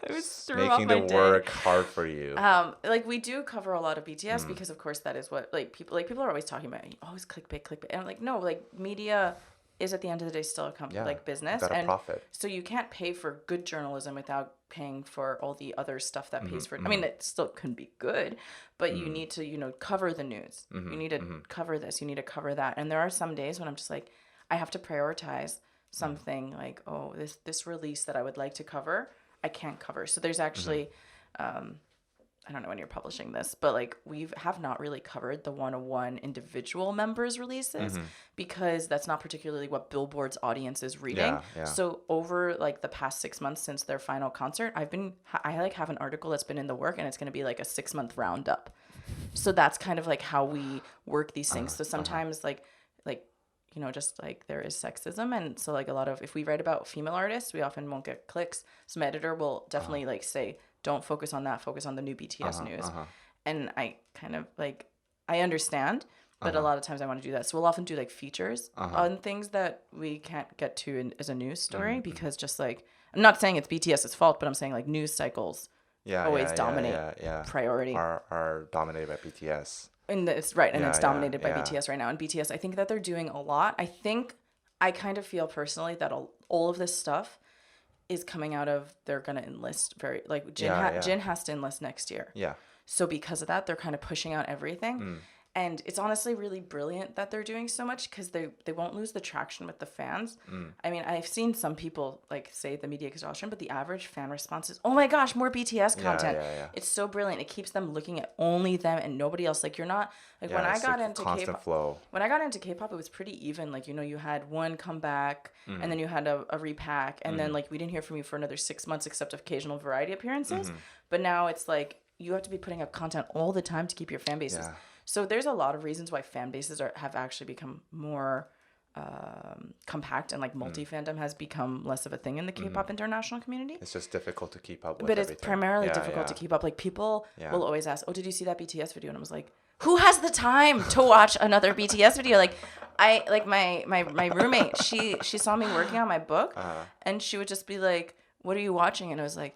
It was threw off making my the day. work hard for you. Like we do cover a lot of BTS because of course that is what people are always talking about. Always clickbait. And I'm like, no, like media is at the end of the day still a company like business. Gotta And profit. so you can't pay for good journalism without paying for all the other stuff that pays for it. I mean, it still can be good, but you need to, cover the news. You need to cover this, you need to cover that. And there are some days when I'm just like, I have to prioritize something like, oh, this release that I would like to cover, I can't cover. So there's actually, I don't know when you're publishing this, but like we have not really covered the 101 individual members releases because that's not particularly what Billboard's audience is reading. Yeah. So over like the past 6 months since their final concert, I like have an article that's been in the work and it's going to be like a 6-month roundup. So that's kind of like how we work these things. So sometimes like just like there is sexism, and so like a lot of if we write about female artists, we often won't get clicks. So my editor will definitely like say, don't focus on that, focus on the new BTS news. And I kind of like I understand, but a lot of times I want to do that. So we'll often do like features on things that we can't get to as a news story because just like I'm not saying it's BTS's fault, but I'm saying like news cycles always dominate priority. Are dominated by BTS. And it's right, and it's dominated by yeah. BTS right now. And BTS, I think that they're doing a lot. I kind of feel personally that all of this stuff is coming out of they're gonna enlist very like Jin has to enlist next year. Yeah. So because of that, they're kind of pushing out everything. And it's honestly really brilliant that they're doing so much because they won't lose the traction with the fans. I mean, I've seen some people like say the media exhaustion, but the average fan response is, oh my gosh, more BTS content. Yeah. It's so brilliant. It keeps them looking at only them and nobody else. Like, you're not, like, when I got into constant K-pop, flow. when I got into K-pop, it was pretty even. Like, you know, you had one comeback and then you had a repack, and then like we didn't hear from you for another 6 months except occasional variety appearances. But now it's like you have to be putting up content all the time to keep your fan bases. So there's a lot of reasons why fan bases have actually become more compact, and like multi-fandom has become less of a thing in the K-pop international community. It's just difficult to keep up with. But everything. It's primarily difficult to keep up. Like, people will always ask, oh, did you see that BTS video? And I was like, who has the time to watch another BTS video? Like, my roommate, she saw me working on my book, and she would just be like, what are you watching? And I was like,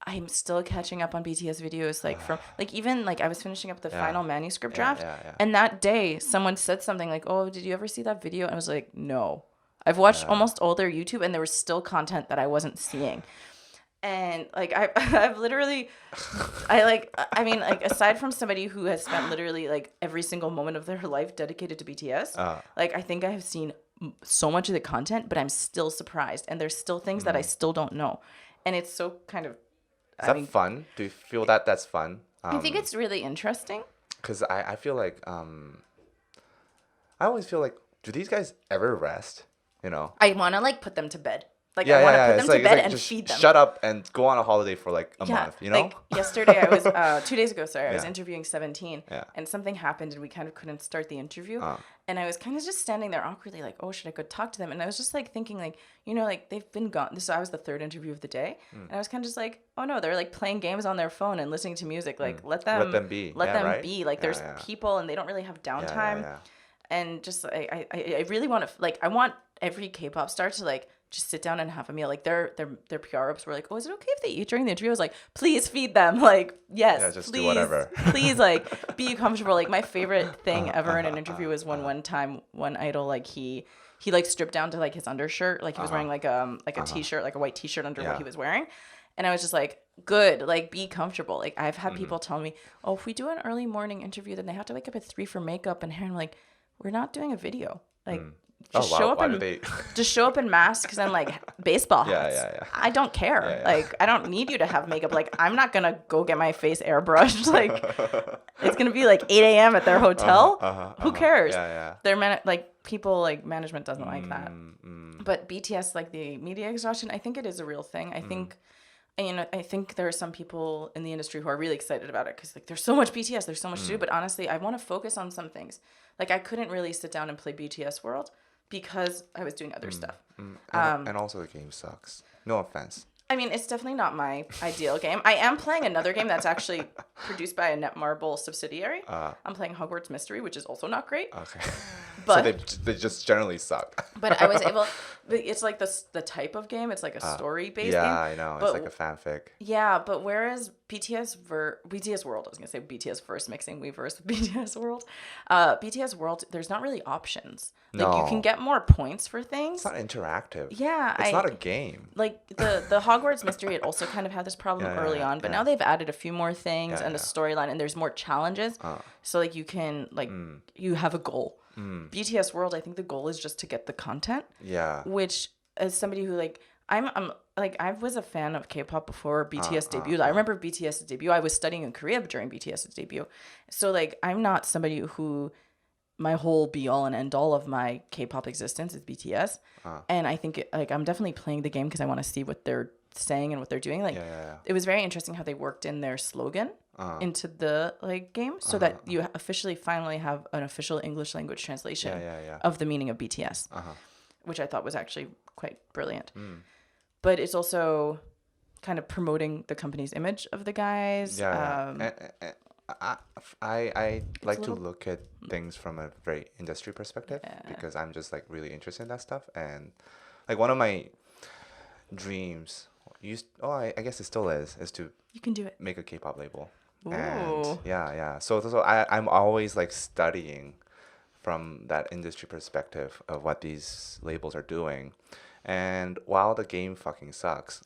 I'm still catching up on BTS videos, like from like even like I was finishing up the final manuscript draft, and that day someone said something like, "Oh, did you ever see that video?" And I was like, "No, I've watched almost all their YouTube, and there was still content that I wasn't seeing." And like I've literally, I mean, like, aside from somebody who has spent literally like every single moment of their life dedicated to BTS, like I think I have seen so much of the content, but I'm still surprised, and there's still things that I still don't know, and it's so kind of. Is that fun? Do you feel that that's fun? I think it's really interesting. Because I feel like I always feel like, do these guys ever rest? You know? I want to like put them to bed. Like, I want to put them to bed and feed them. Shut up and go on a holiday for like a month, you know? Like yesterday, I was 2 days ago. Sorry, I was interviewing 17, and something happened, and we kind of couldn't start the interview. And I was kind of just standing there awkwardly, like, oh, should I go talk to them? And I was just like thinking, like, you know, like they've been gone. So I was the third interview of the day, and I was kind of just like, oh no, they're like playing games on their phone and listening to music. Like, let them be. Let them be. Like, there's people, and they don't really have downtime. And just I really want to, like, I want every K-pop star to like just sit down and have a meal. Like, their PR reps were like, oh, is it okay if they eat during the interview? I was like, please feed them. Like, yes, just please, do whatever. Please, like, be comfortable. Like, my favorite thing ever in an interview was when one time one idol, like, he like stripped down to like his undershirt. Like, he was wearing like a t-shirt, like a white t-shirt under what he was wearing. And I was just like, good, like, be comfortable. Like, I've had people tell me, oh, if we do an early morning interview, then they have to wake up at 3 for makeup and hair. And I'm like, we're not doing a video. Like, just show up just show up in masks and like baseball hats. I don't care. Like, I don't need you to have makeup. Like, I'm not gonna go get my face airbrushed. Like, it's gonna be like 8 a.m. at their hotel. Who cares? They're like, people, like, management doesn't like that. But BTS, like, the media exhaustion, I think it is a real thing. I think. And, you know, I think there are some people in the industry who are really excited about it because, like, there's so much BTS, there's so much to do. But honestly, I want to focus on some things. Like, I couldn't really sit down and play BTS World because I was doing other stuff. And also the game sucks. No offense. I mean, it's definitely not my ideal game. I am playing another game that's actually produced by a Netmarble subsidiary. I'm playing Hogwarts Mystery, which is also not great. Okay. But, so they just generally suck. But I was able... It's like the type of game. It's like a story-based game. Yeah, I know. It's like a fanfic. Yeah, but whereas BTS World, I was going to say BTS Verse, mixing Weverse with BTS World. BTS World, there's not really options. Like, you can get more points for things. It's not interactive. Yeah. It's not a game. Like, the Hogwarts Mystery, it also kind of had this problem early on, but now they've added a few more things and a storyline, and there's more challenges. So, like, you can, like, you have a goal. BTS World, I think the goal is just to get the content. Yeah. Which, as somebody who, like, I'm like, I was a fan of K-pop before BTS debuted. I remember BTS's debut. I was studying in Korea during BTS's debut. So, like, I'm not somebody who, my whole be-all and end-all of my K-pop existence is BTS. And I think, like, I'm definitely playing the game because I want to see what they're saying and what they're doing. Like, it was very interesting how they worked in their slogan into the, like, game so that you finally have an official English language translation of the meaning of BTS, which I thought was actually quite brilliant. But it's also kind of promoting the company's image of the guys. I like to look at things from a very industry perspective because I'm just, like, really interested in that stuff. And, like, one of my dreams, I guess it still is to you can do it, make a K-pop label. Ooh. And so I'm always, like, studying from that industry perspective of what these labels are doing. And while the game fucking sucks,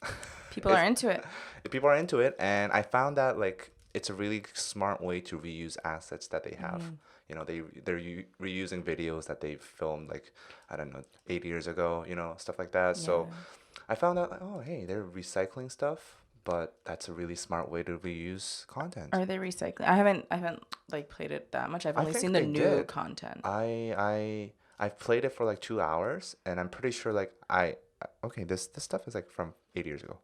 people are into it. People are into it, and I found that, like, it's a really smart way to reuse assets that they have. You know, reusing videos that they filmed like, I don't know, 8 years ago. You know, stuff like that. So Yeah. I found out, like, oh hey, they're recycling stuff, but that's a really smart way to reuse content. Are they recycling? I haven't like played it that much. I've I only think seen the they new did. content. I've played it for like 2 hours, and I'm pretty sure like okay, this stuff is like from 8 years ago.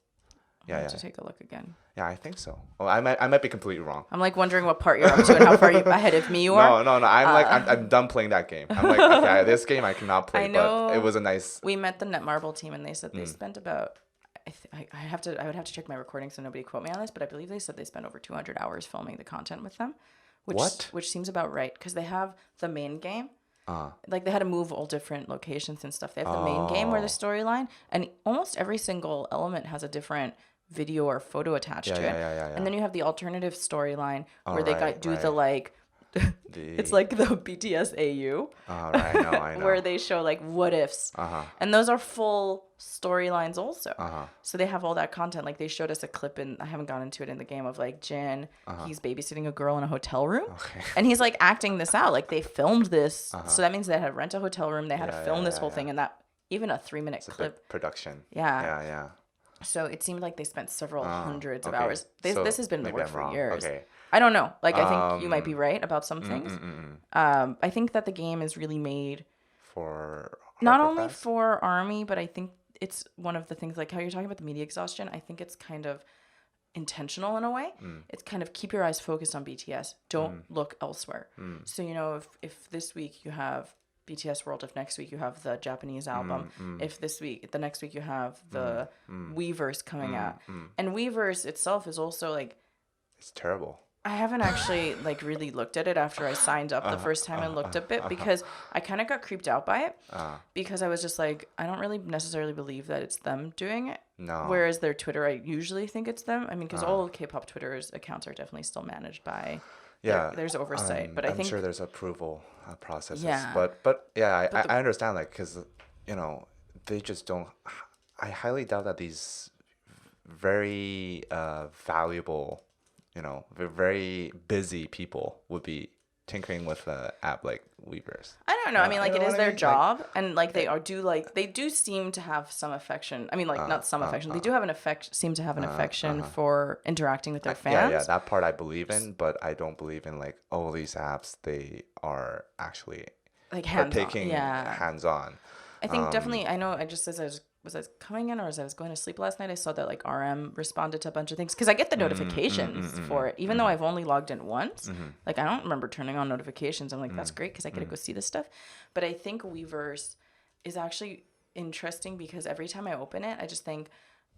I'll Yeah, have yeah, to take a look again. yeah. I think so. Oh, I might be completely wrong. I'm like wondering what part you're up to and how far ahead of me you are. No. I'm done playing that game. I'm like, okay, this game I cannot play, I know. but it was a nice. We met the Netmarble team and they said they spent about. I would have to check my recording so nobody quote me on this, but I believe they said they spent over 200 hours filming the content with them, which seems about right because they have the main game. Like they had to move all different locations and stuff. They have the main game where the storyline, and almost every single element has a different video or photo attached to it. Yeah. And then you have the alternative storyline where they do the right. like. It's like the BTS AU. Right, I know. Where they show like what ifs. And those are full storylines also. So they have all that content. Like they showed us a clip I haven't gone into it in the game of like Jin. He's babysitting a girl in a hotel room. Okay. And he's like acting this out. Like they filmed this. So that means they had to rent a hotel room. They had to film this whole thing. And that even a 3-minute clip. Production. Yeah. Yeah. So it seemed like they spent several hundreds of okay. hours. So This has been the maybe work I'm for wrong. years. Okay. I don't know. Like, I think you might be right about some things. I think that the game is really made For not hardcore only fans? for Army, but I think it's one of the things, like how you're talking about the media exhaustion. I think it's kind of intentional in a way. It's kind of keep your eyes focused on BTS. Don't look elsewhere. So, you know, if this week you have BTS World, if next week you have the Japanese album, if the next week you have the Weverse coming out. And Weverse itself is also like, It's terrible. I haven't actually like really looked at it after I signed up the first time and looked at it because I kind of got creeped out by it because I was just like, I don't really necessarily believe that it's them doing it. No. Whereas their Twitter, I usually think it's them. I mean, because all K-pop Twitter's accounts are definitely still managed by. Yeah, there's oversight, but I I'm think sure there's approval processes. Yeah. But yeah, I understand, like, because you know they just don't. I highly doubt that these very valuable, you know, very busy people would be tinkering with an app like Weverse. I don't know. I mean, like, You it know is what I their mean? job, and like they do seem to have some affection. I mean, like not some affection. They do have seem to have an affection for interacting with their fans. Yeah, that part I believe in, but I don't believe in like, oh, these apps, they are actually Like hands-on. partaking Yeah. hands-on. I think definitely. I know. I just as I was coming in or as I was going to sleep last night, I saw that like RM responded to a bunch of things because I get the notifications for it, even though I've only logged in once. Like I don't remember turning on notifications. I'm like, that's great because I get to go see this stuff. But I think Weverse is actually interesting because every time I open it, I just think,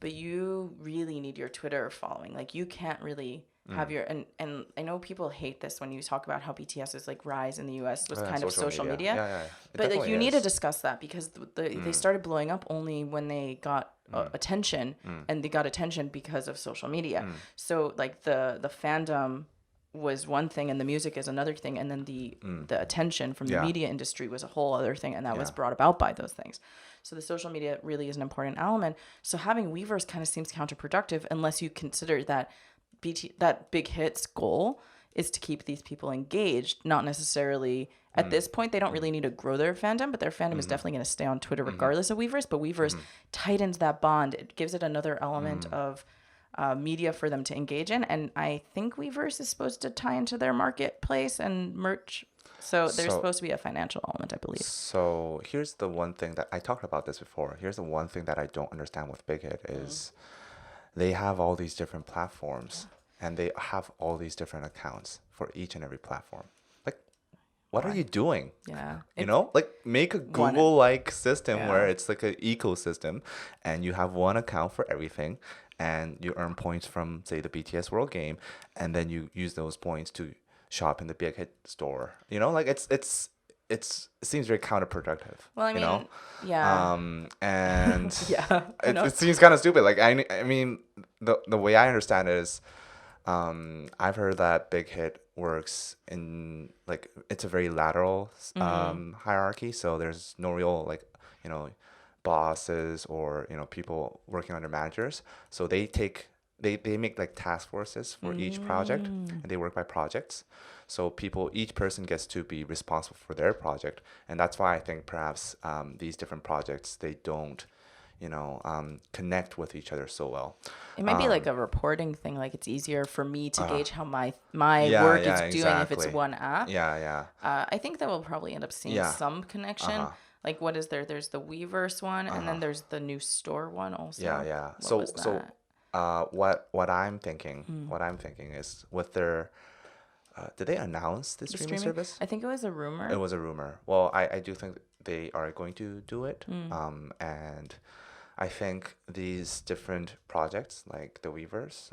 but you really need your Twitter following. Like you can't really have your and I know people hate this when you talk about how BTS's like rise in the US was kind of social media. Yeah. But like you need to discuss that because they started blowing up only when they got attention, and they got attention because of social media. So like the fandom was one thing and the music is another thing, and then the attention from the media industry was a whole other thing, and that was brought about by those things. So the social media really is an important element. So having Weverse kind of seems counterproductive unless you consider that that Big Hit's goal is to keep these people engaged, not necessarily at this point. They don't really need to grow their fandom, but their fandom is definitely going to stay on Twitter regardless of Weverse. But Weverse tightens that bond. It gives it another element of media for them to engage in. And I think Weverse is supposed to tie into their marketplace and merch. So there's supposed to be a financial element, I believe. So here's the one thing that I talked about this before. Here's the one thing that I don't understand with Big Hit is they have all these different platforms and they have all these different accounts for each and every platform. Like, what are you doing? Yeah. You know, like make a Google-like system where it's like an ecosystem and you have one account for everything and you earn points from, say, the BTS World game, and then you use those points to shop in the Big Hit store. You know, like it seems very counterproductive. Well, I mean, you know? yeah. And Yeah. it seems kind of stupid. Like I mean, the way I understand it is, I've heard that Big Hit works in like it's a very lateral hierarchy. So there's no real like, you know, bosses or, you know, people working under managers. So they take they make like task forces for each project, and they work by projects. So each person gets to be responsible for their project, and that's why I think perhaps these different projects, they don't, connect with each other so well. It might be like a reporting thing. Like it's easier for me to gauge how my Yeah, work yeah, is doing if it's exactly. one app. Yeah. I think that we'll probably end up seeing Yeah. some connection. Like what is there? There's the Weverse one, and then there's the new store one also. Yeah. What So was that? what I'm thinking is with their did they announce the The streaming service? I think it was a rumor. It was a rumor. Well, I do think they are going to do it. Mm. And I think these different projects like the Weavers,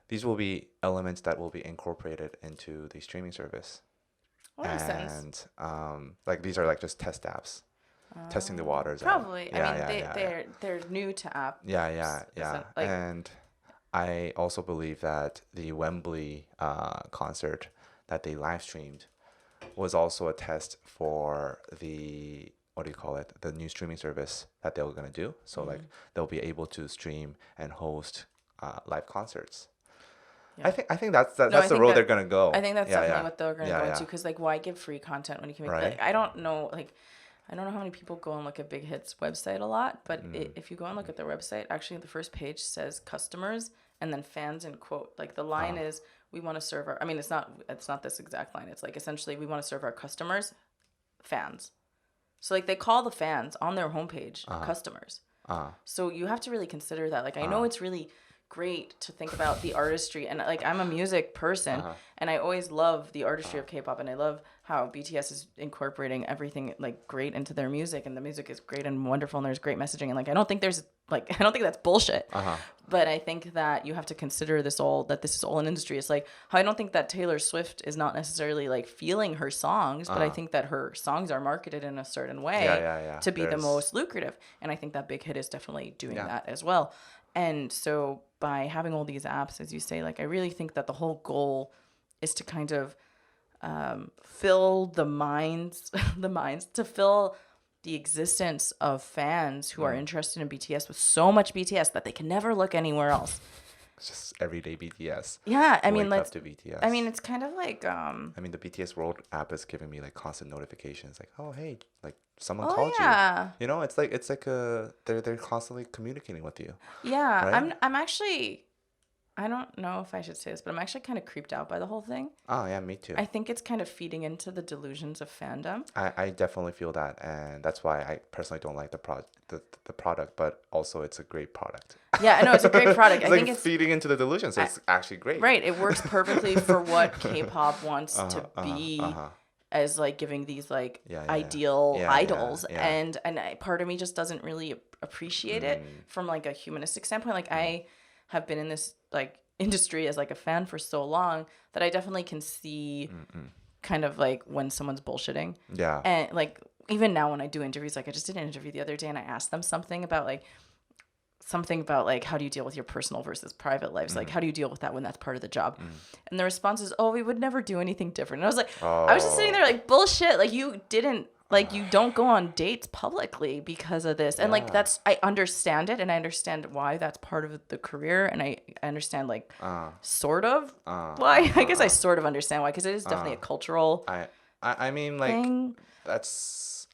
these will be elements that will be incorporated into the streaming service. Well, that makes sense. And like these are like just test apps, testing the waters out. Probably. I mean, they're new to app. Yeah. Like, And I also believe that the Wembley concert that they live streamed was also a test for the, what do you call it, the new streaming service that they were going to do. So like they'll be able to stream and host live concerts. yeah. I think that's the road they're going to go. I think that's definitely what they're going to go Yeah. into. Because like, why give free content when you can make Right. like, I don't know how many people go and look at Big Hit's website a lot, but if you go and look at their website, actually the first page says customers and then fans in quote. Like the line is, we want to serve our, I mean, it's not this exact line. It's like essentially we want to serve our customers, fans. So like they call the fans on their homepage customers. So you have to really consider that. Like I know it's really great to think about the artistry, and like I'm a music person and I always love the artistry of K-pop, and I love how BTS is incorporating everything like great into their music, and the music is great and wonderful and there's great messaging, and like I don't think that's bullshit. But I think that you have to consider this is all an industry. It's like how I don't think that Taylor Swift is not necessarily like feeling her songs, but I think that her songs are marketed in a certain way to be the most lucrative, and I think that Big Hit is definitely doing that as well. And so by having all these apps, as you say, like I really think that the whole goal is to kind of fill the minds, to fill the existence of fans who are interested in BTS with so much BTS that they can never look anywhere else. It's just everyday BTS. Yeah, I mean, wake up to BTS. I mean, it's kind of like I mean, the BTS World app is giving me like constant notifications, like, oh hey, like someone called you. You know, it's like they're constantly communicating with you. Yeah, right? I'm actually, I don't know if I should say this, but I'm actually kind of creeped out by the whole thing. Oh yeah, me too. I think it's kind of feeding into the delusions of fandom. I definitely feel that, and that's why I personally don't like the product, but also it's a great product. Yeah, I know it's a great product. I think it's feeding into the delusions. So it's actually great. Right, it works perfectly for what K-pop wants to be. As like giving these like ideal idols, and part of me just doesn't really appreciate it from like a humanistic standpoint. Like I have been in this like industry as like a fan for so long that I definitely can see kind of like when someone's bullshitting. Yeah. And like even now when I do interviews, like I just did an interview the other day and I asked them something about how do you deal with your personal versus private lives? Like, how do you deal with that when that's part of the job? And the response is, oh, we would never do anything different. And I was like, I was just sitting there like, bullshit. Like, you didn't, like, you don't go on dates publicly because of this. And like, I understand it. And I understand why that's part of the career. And I understand like sort of why. I guess I sort of understand why, because it is definitely a cultural I mean, like, thing.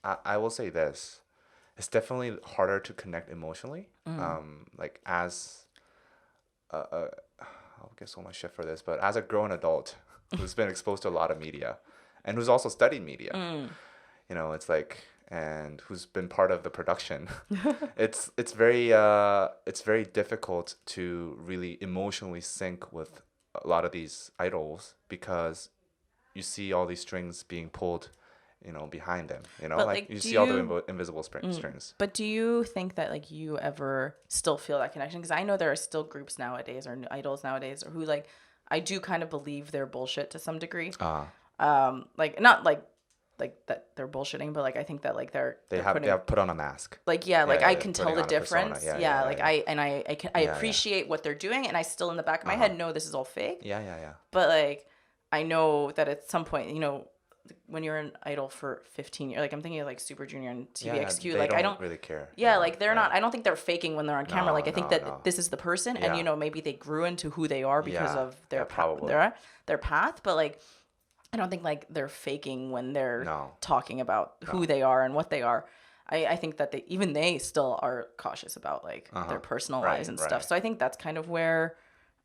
I will say this. It's definitely harder to connect emotionally. Like as I'll get so much shit for this, but as a grown adult who's been exposed to a lot of media and who's also studied media, you know, it's like, and who's been part of the production, it's very difficult to really emotionally sync with a lot of these idols because you see all these strings being pulled, you know, behind them, you know, but, like you see all the invisible strings. But do you think that like you ever still feel that connection? Because I know there are still groups nowadays or idols nowadays who like, I do kind of believe they're bullshit to some degree. Like not like that they're bullshitting, but like I think that like they have put on a mask. Like I can tell the difference. I I appreciate what they're doing, and I still in the back of my head know this is all fake. Yeah. But like I know that at some point, you know, when you're an idol for 15 years, like I'm thinking of like Super Junior and Yeah, TVXQ, they like I don't really care. yeah, like they're not, I don't think they're faking when they're on camera. No, Like I think no, that no. this is the person, and Yeah. maybe they grew into who they are because Yeah. of their Yeah, probably. their path, but like I don't think like they're faking when they're No. talking about who they are and what they are. I think that they still are cautious about like their personal lives and stuff. right. So I think that's kind of where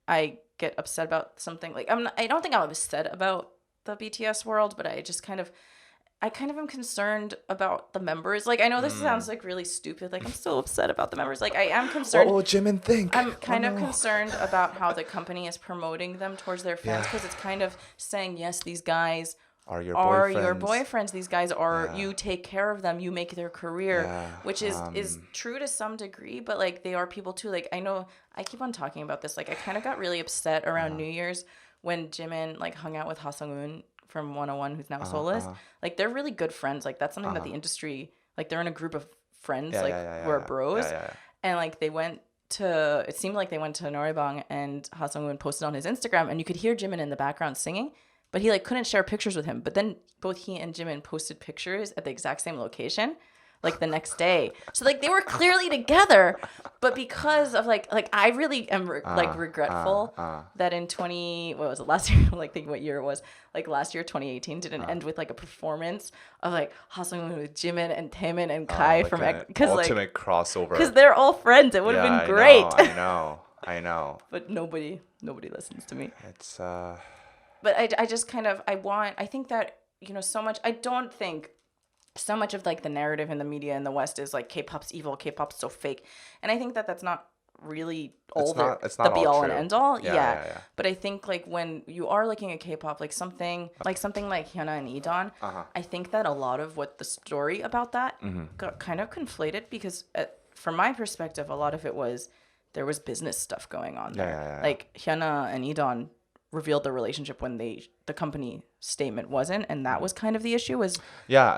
I get upset about something. Like I don't think I'm upset about the BTS world, but I kind of am concerned about the members. Like I know this sounds like really stupid. Like I'm so upset about the members. Like I am concerned. What will Jimin think? I'm kind of concerned about how the company is promoting them towards their fans, because it's kind of saying, yes, these guys Are your boyfriends. These guys are, you take care of them, you make their career, Yeah, which is true to some degree, but like they are people too. Like I know I keep on talking about this. Like I kind of got really upset around New Year's when Jimin like hung out with Ha Sung-un from 101, who's now a soloist. Like they're really good friends. Like that's something that the industry, like they're in a group of friends, who are bros. And like it seemed like they went to Noraebang, and Ha Sung-un posted on his Instagram, and you could hear Jimin in the background singing, but he like couldn't share pictures with him. But then both he and Jimin posted pictures at the exact same location, like the next day. So like they were clearly together, but because of like I really am regretful that in last year, like think what year it was, like last year 2018 didn't end with like a performance of like Ha Sung-un with Jimin and Taemin and Kai like from an because like ultimate crossover. because they're all friends. It would have Yeah, been great. I know. But nobody listens to me. It's But I just kind of I think that so much. I don't think so much of like the narrative in the media in the West is like K-pop's evil, K-pop's so fake, and I think that that's not really it's not the be all and true. end all. Yeah. But I think like when you are looking at K-pop, like something like Hyuna and E'Dawn, I think that a lot of what the story about that got kind of conflated, because from my perspective, a lot of it was there was business stuff going on there. Yeah. Like Hyuna and E'Dawn revealed the relationship when the company statement wasn't, and that was kind of the issue.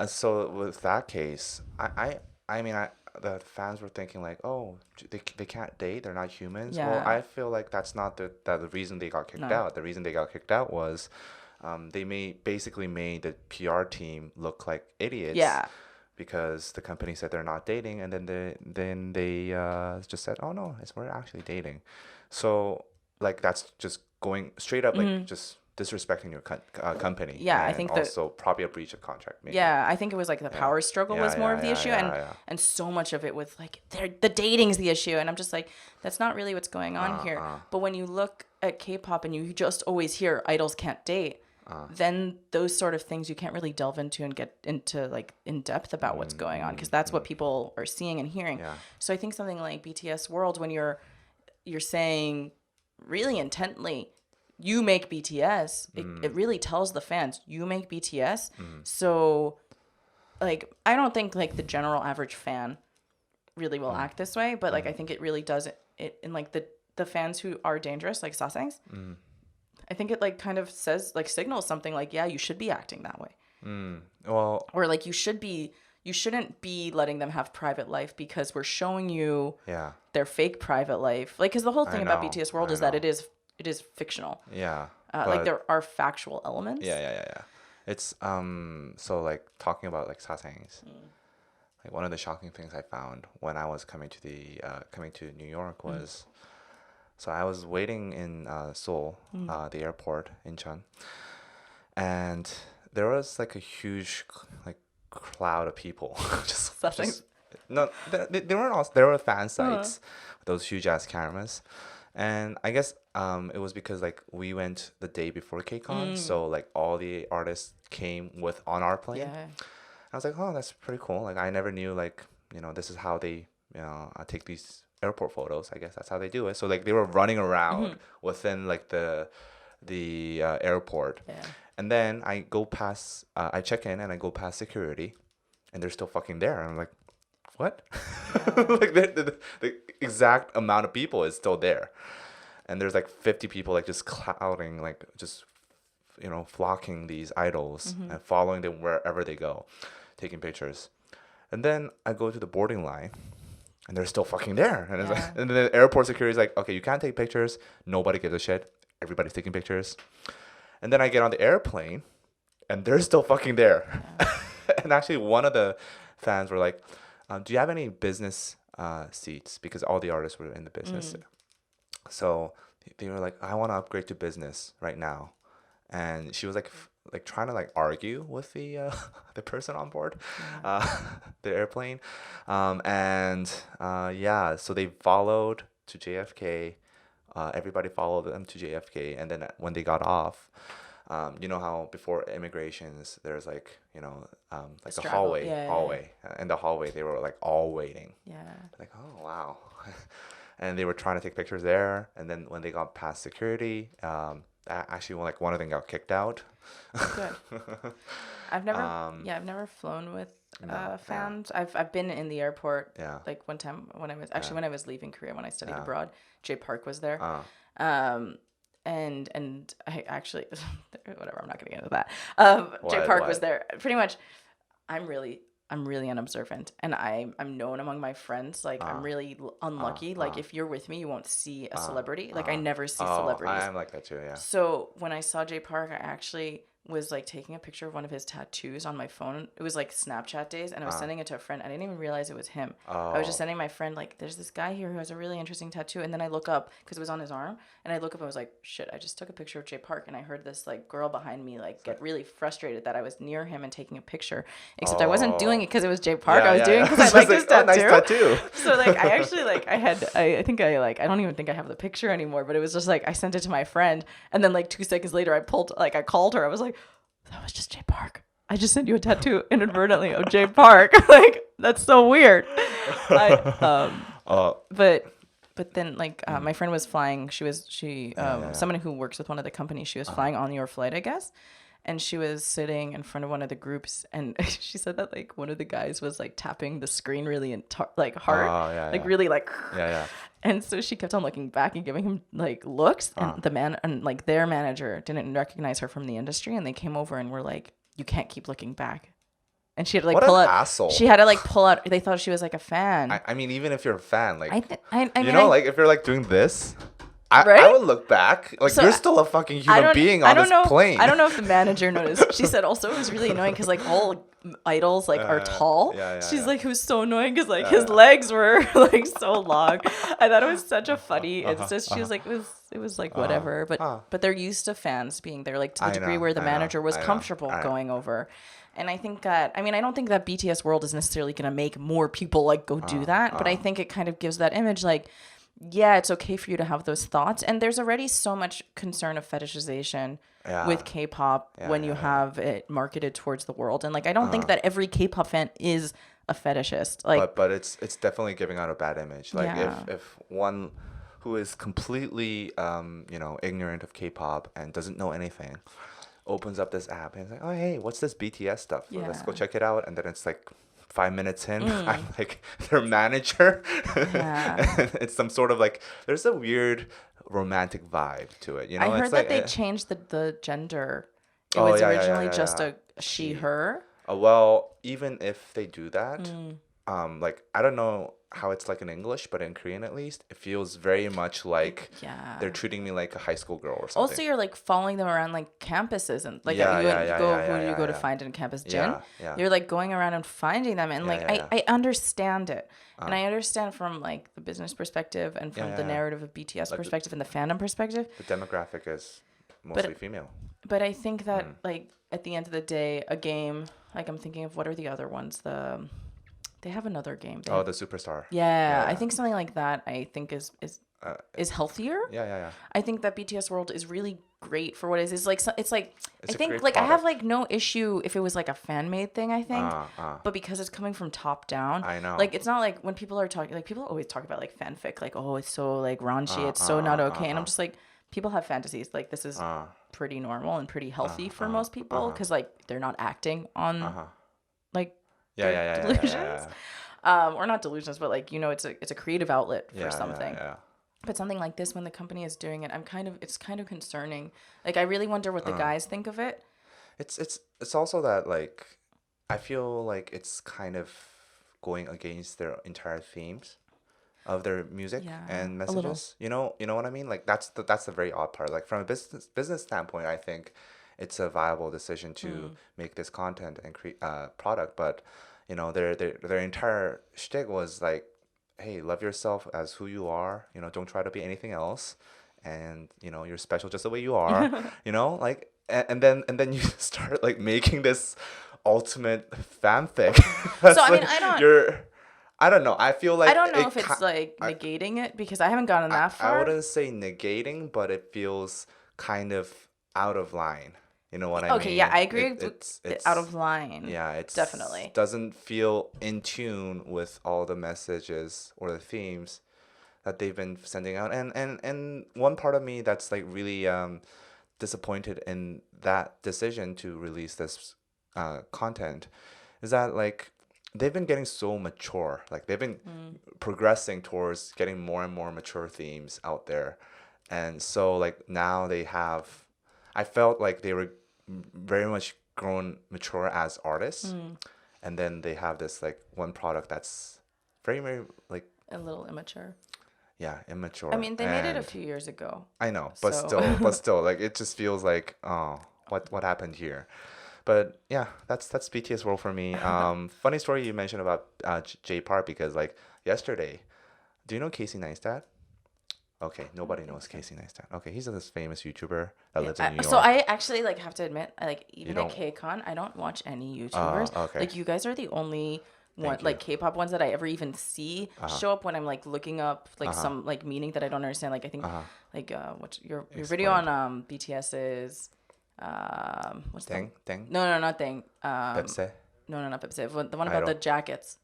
So with that case, I mean the fans were thinking like, oh, they can't date, they're not humans. Yeah. Well, I feel like that's not the reason they got kicked out. The reason they got kicked out was they basically made the PR team look like idiots. Yeah. Because the company said they're not dating, and then they just said, oh no, we're actually dating. So like that's just going straight up, like just disrespecting your company. Yeah, and I think also probably a breach of contract. Maybe. Yeah, I think it was like the power struggle was more of the issue, and so much of it with like the dating's the issue, and I'm just like, that's not really what's going on here. But when you look at K-pop and you just always hear idols can't date, then those sort of things you can't really delve into and get into like in depth about what's going on, because that's what people are seeing and hearing. Yeah. So I think something like BTS World, when you're saying really intently, you make BTS, it really tells the fans you make BTS. So like I don't think like the general average fan really will act this way, but like I think it really does it in like the fans who are dangerous, like Sasaengs. I think it like kind of says, like signals something like, yeah, you should be acting that way. Well, or like you shouldn't be letting them have private life, because we're showing you their fake private life. Like, because the whole thing about BTS World is that it is fictional. Yeah. Like there are factual elements. Yeah. It's so like talking about like Sasaengs. Like one of the shocking things I found when I was coming to New York was, so I was waiting in Seoul, the airport Incheon, and there was like a huge like cloud of people. No, they weren't all. There were fan sites with those huge ass cameras, and I guess it was because like we went the day before KCON, so like all the artists came on our plane. Yeah. I was like, oh, that's pretty cool. Like I never knew like this is how they take these airport photos. I guess that's how they do it. So like they were running around within like the airport. Yeah. And then I go past, I check in and I go past security, and they're still fucking there. And I'm like, what? Like the exact amount of people is still there, and there's like 50 people like just clouding, like just flocking these idols and following them wherever they go, taking pictures. And then I go to the boarding line, and they're still fucking there. And it's like, and then the airport security is like, okay, you can't take pictures. Nobody gives a shit. Everybody's taking pictures. And then I get on the airplane, and they're still fucking there. And actually, one of the fans were like, "Do you have any business seats?" Because all the artists were in the business. So they were like, "I want to upgrade to business right now," and she was like, like trying to like argue with the the person on board, the airplane, and yeah, so they followed to JFK. Everybody followed them to JFK, and then when they got off, you know how before immigrations there's like like the Struggle. hallway. In the hallway they were like all waiting. Yeah. Like, oh wow. And they were trying to take pictures there, and then when they got past security, actually like one of them got kicked out. Good. I've never flown with fans. I've been in the airport. Yeah. Like one time when I was leaving Korea when I studied abroad, Jay Park was there. And I actually whatever, I'm not gonna get into that. Jay Park was there. Pretty much, I'm really unobservant, and I'm known among my friends. Like I'm really unlucky. Like if you're with me, you won't see a celebrity. Like I never see celebrities. I'm like that too. Yeah. So when I saw Jay Park, I actually was like taking a picture of one of his tattoos on my phone. It was like Snapchat days, and I was sending it to a friend. I didn't even realize it was him. I was just sending my friend like, "There's this guy here who has a really interesting tattoo." And then I look up because it was on his arm, and I look up and I was like, "Shit! I just took a picture of Jay Park," and I heard this like girl behind me like get really frustrated that I was near him and taking a picture. Except I wasn't doing it because it was Jay Park. I was doing it because I liked his tattoo. Nice tattoo. So like I actually like I think I don't even think I have the picture anymore. But it was just like I sent it to my friend, and then like 2 seconds later I called her. I was like, "That was just Jay Park. I just sent you a tattoo inadvertently of Jay Park." Like that's so weird. But then like my friend was flying. Someone who works with one of the companies. She was flying on your flight, I guess. And she was sitting in front of one of the groups, and she said that like one of the guys was like tapping the screen really hard, really like. Yeah. And so she kept on looking back and giving him like looks, and like their manager didn't recognize her from the industry, and they came over and were like, "You can't keep looking back." And she had to like asshole. She had to like pull out. They thought she was like a fan. I mean, even if you're a fan, like I mean, like if you're like doing this. I would look back. Like, so you're still a fucking human being on this plane. I don't know if the manager noticed. She said also it was really annoying because, like, all idols, like, are tall. She's like, it was so annoying because, like, his legs were, like, so long. I thought it was such a funny instance. She was like, it was like, whatever. But they're used to fans being there, like, to the degree where the manager was comfortable going over. And I think that, I mean, I don't think that BTS World is necessarily going to make more people, like, go do that. But I think it kind of gives that image, like, yeah, it's okay for you to have those thoughts. And there's already so much concern of fetishization with K-pop when you have it marketed towards the world. And like, I don't think that every K-pop fan is a fetishist. Like, but it's definitely giving out a bad image. Like if one who is completely ignorant of K-pop and doesn't know anything opens up this app and is like, "Oh hey, what's this BTS stuff? Let's go check it out." And then it's like 5 minutes in, I'm like their manager. It's some sort of like, there's a weird romantic vibe to it. You know, I heard it's that like, they changed the gender. It was originally just a she, her. Well, even if they do that, like I don't know how it's like in English, but in Korean at least, it feels very much like they're treating me like a high school girl or something. Also, you're like following them around like campuses and like who you go to find in campus gym. You're like going around and finding them, and like I understand it, and I understand from like the business perspective and from the narrative of BTS like perspective and the fandom perspective. The demographic is mostly female. But I think that like at the end of the day, a game, like I'm thinking of what are the other ones, they have another game. The Superstar. Yeah, I think something like that. I think is healthier. Yeah. I think that BTS World is really great for what it is. It's like I think like I have like no issue if it was like a fan made thing. I think, but because it's coming from top down, I know. Like it's not like when people are talking, like people always talk about like fanfic, like oh it's so like raunchy, it's so not okay, and I'm just like people have fantasies. Like this is pretty normal and pretty healthy for most people because like they're not acting on like. Delusions. Or not delusions, but like it's a creative outlet for something. But something like this, when the company is doing it, it's kind of concerning. Like I really wonder what the guys think of it. It's also that like I feel like it's kind of going against their entire themes of their music and messages. You know what I mean? Like that's the very odd part. Like from a business standpoint, I think it's a viable decision to make this content and create product. But their entire shtick was like, hey, love yourself as who you are. Don't try to be anything else, and you're special just the way you are. Like, and then you start like making this ultimate fanfic. So I like, mean, I don't know. I feel like I don't know if it's like negating it because I haven't gotten that far. I wouldn't say negating, but it feels kind of out of line. You know what I mean? Okay, yeah, I agree. It's out of line. Yeah, it's definitely doesn't feel in tune with all the messages or the themes that they've been sending out. And one part of me that's like really disappointed in that decision to release this content is that like they've been getting so mature. Like they've been progressing towards getting more and more mature themes out there. And so like now they have, I felt like they were very much grown mature as artists. And then they have this like one product that's very, very like a little immature. Yeah, immature. I mean, they made it a few years ago. I know, but still, like it just feels like, oh, what happened here? But yeah, that's BTS World for me. Funny story you mentioned about J Park because like yesterday, do you know Casey Neistat? Okay, nobody knows Casey Neistat. Okay, he's this famous YouTuber that lives in New York. So I actually like have to admit, like even at KCON, I don't watch any YouTubers. Okay. Like you guys are the only one, like K-pop ones that I ever even see show up when I'm like looking up like some like meaning that I don't understand. Like I think like what's your video on BTS is what's Dang? No, not Dang. Pepsi? No, not Pepsi. The one about the jackets.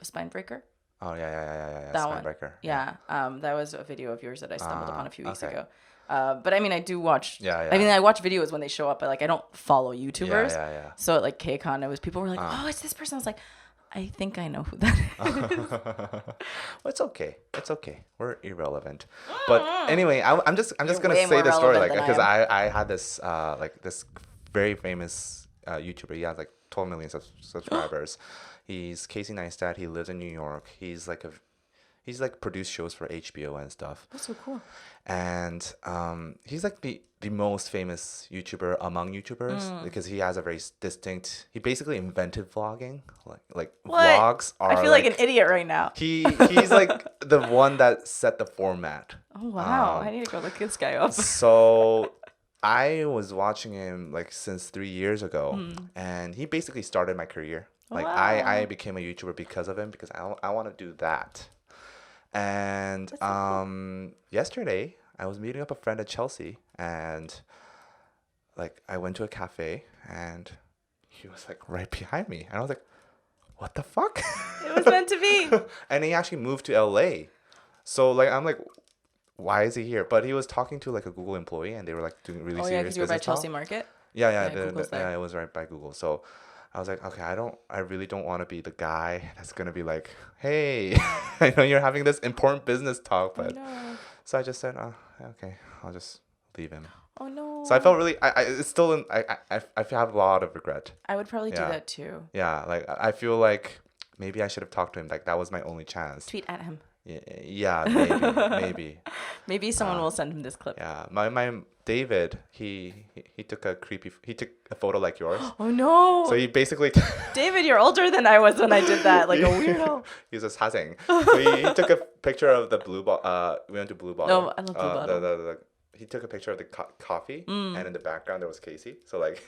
Spine Breaker. Oh yeah. That Spine one. Breaker. Yeah. That was a video of yours that I stumbled upon a few weeks ago. But I mean, I do watch. Yeah. I mean, I watch videos when they show up, but like I don't follow YouTubers. Yeah. So at like KCON, it was people were like, "Oh, it's this person." I was like, "I think I know who that is." Well, it's okay. We're irrelevant. But anyway, I'm just gonna say this story like because I had this like this very famous YouTuber. He has like 12 million subscribers. He's Casey Neistat. He lives in New York. He's like produced shows for HBO and stuff. That's so cool. And he's like the most famous YouTuber among YouTubers because he has a very distinct. He basically invented vlogging. Like vlogs are. I feel like an idiot right now. He's like the one that set the format. Oh wow! I need to go look this guy up. So I was watching him like since 3 years ago, and he basically started my career. Like I became a YouTuber because of him because I want to do that. And yesterday I was meeting up a friend at Chelsea, and like I went to a cafe, and he was like right behind me, and I was like, "What the fuck?" It was meant to be. And he actually moved to LA, so like I'm like, why is he here? But he was talking to like a Google employee, and they were like doing really serious. Oh yeah, because you were by business Chelsea talk. Market. Yeah, it was right by Google. So I was like, okay, I really don't want to be the guy that's gonna be like, hey, I know you're having this important business talk, but so I just said, oh, okay, I'll just leave him. Oh no. So I felt really, it's still, I have a lot of regret. I would probably do that too. Yeah, like I feel like maybe I should have talked to him. Like that was my only chance. Tweet at him. Yeah, maybe. Maybe someone will send him this clip. Yeah, my David, he took a photo like yours. Oh no! So he basically David, you're older than I was when I did that, like a weirdo. He's a 사생. So he took a picture of the blue bottle. We went to Blue Bottle. No, I love Blue Bottle. He took a picture of the coffee, and in the background there was Casey. So like.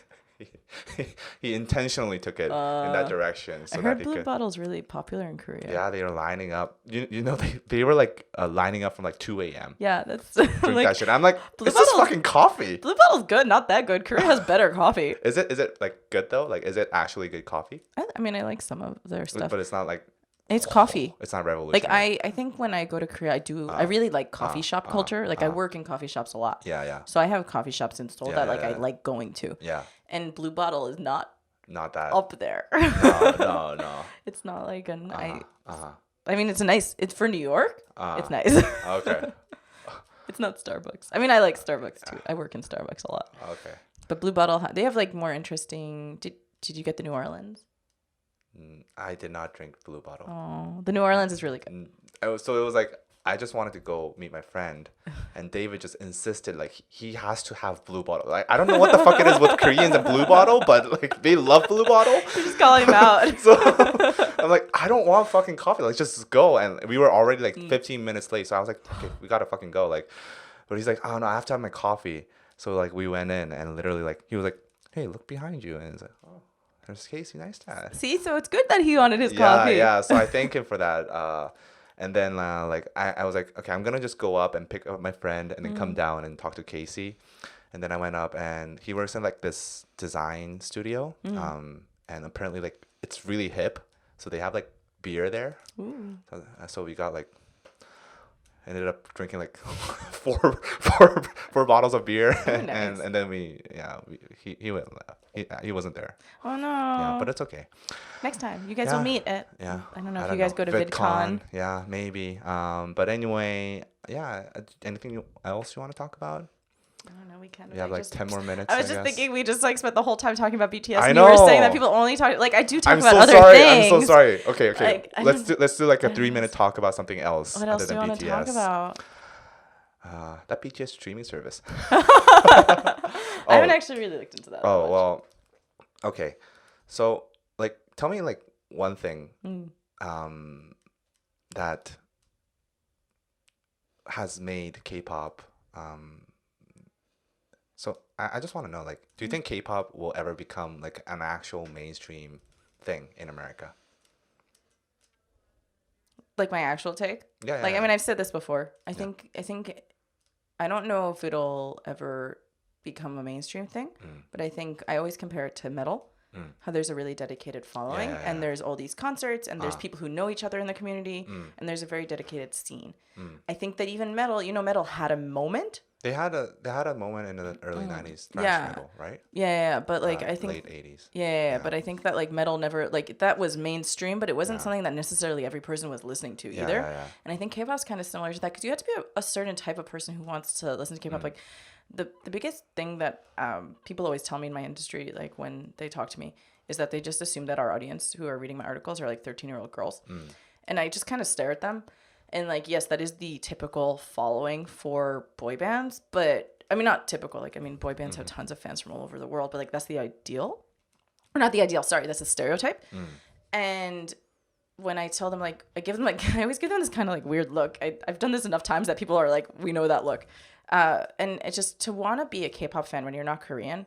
He intentionally took it in that direction. So I heard Blue Bottle's really popular in Korea. Yeah, they are lining up. You know they were like lining up from like 2 a.m. Yeah, that's drink that shit. I'm like, it's just fucking coffee. Blue Bottle's good, not that good. Korea has better coffee. Is it like good though? Like, is it actually good coffee? I mean, I like some of their stuff, but it's not like. It's coffee. It's not revolutionary. Like I think when I go to Korea, I really like coffee shop culture. Like I work in coffee shops a lot. Yeah. So I have coffee shops in Seoul that I like going to. Yeah. And Blue Bottle is not that up there. No. It's not like an I mean, it's for New York. It's nice. Okay. It's not Starbucks. I mean, I like Starbucks too. I work in Starbucks a lot. Okay. But Blue Bottle, they have like more interesting. Did you get the New Orleans? I did not drink Blue Bottle. Oh, the New Orleans is really good. So it was like I just wanted to go meet my friend, and David just insisted like he has to have Blue Bottle. Like I don't know what the fuck it is with Koreans and Blue Bottle, but like they love Blue Bottle. You're just calling him out. So I'm like, I don't want fucking coffee. Let's just go. And we were already like 15 minutes late, so I was like, okay, we gotta fucking go. Like, but he's like, oh no, I have to have my coffee. So like we went in, and literally like he was like, hey, look behind you, and it's like, oh, there's Casey Neistat. See, so it's good that he wanted his coffee. Yeah. So I thank him for that. And then like I was like, okay, I'm gonna just go up and pick up my friend and then come down and talk to Casey. And then I went up, and he works in like this design studio. And apparently like it's really hip. So they have like beer there. So we got like ended up drinking like four bottles of beer. Nice. and then he went he wasn't there. Oh no. Yeah, but it's okay. Next time you guys will meet at. Yeah. I don't know if you guys go to VidCon. Yeah, maybe. But anyway, yeah. Anything else you want to talk about? I don't know. We kind of. We have like 10 more minutes. I was just thinking we just like spent the whole time talking about BTS. I and know. You were saying that people only talk. Like I do talk about other sorry. things. I'm so sorry. Okay. Like, let's do like a 3-minute talk about something else. What else do you want to talk about? That BTS streaming service. I haven't actually really looked into that. Oh well. Okay. So like, tell me like one thing that has made K-pop. So I just want to know, like, do you think K-pop will ever become like an actual mainstream thing in America? Like my actual take? Yeah. Like I mean, I've said this before. I think I don't know if it'll ever become a mainstream thing, but I think I always compare it to metal. How there's a really dedicated following, and there's all these concerts, and there's people who know each other in the community, and there's a very dedicated scene. I think that even metal, metal had a moment. They had a moment in the early 90s, thrash metal, right? Yeah, but like I think late 80s. Yeah, but I think that like metal never like that was mainstream, but it wasn't something that necessarily every person was listening to either. And I think K-pop's kind of similar to that because you have to be a certain type of person who wants to listen to K-pop. Like the biggest thing that people always tell me in my industry, like when they talk to me, is that they just assume that our audience who are reading my articles are like 13-year-old girls. And I just kind of stare at them. And like, yes, that is the typical following for boy bands, but I mean, not typical. Like, I mean, boy bands have tons of fans from all over the world, but like, that's the ideal. Or not the ideal, sorry, that's a stereotype. And when I tell them, like, I always give them this kind of like weird look. I've done this enough times that people are like, we know that look. And it's just to want to be a K-pop fan when you're not Korean,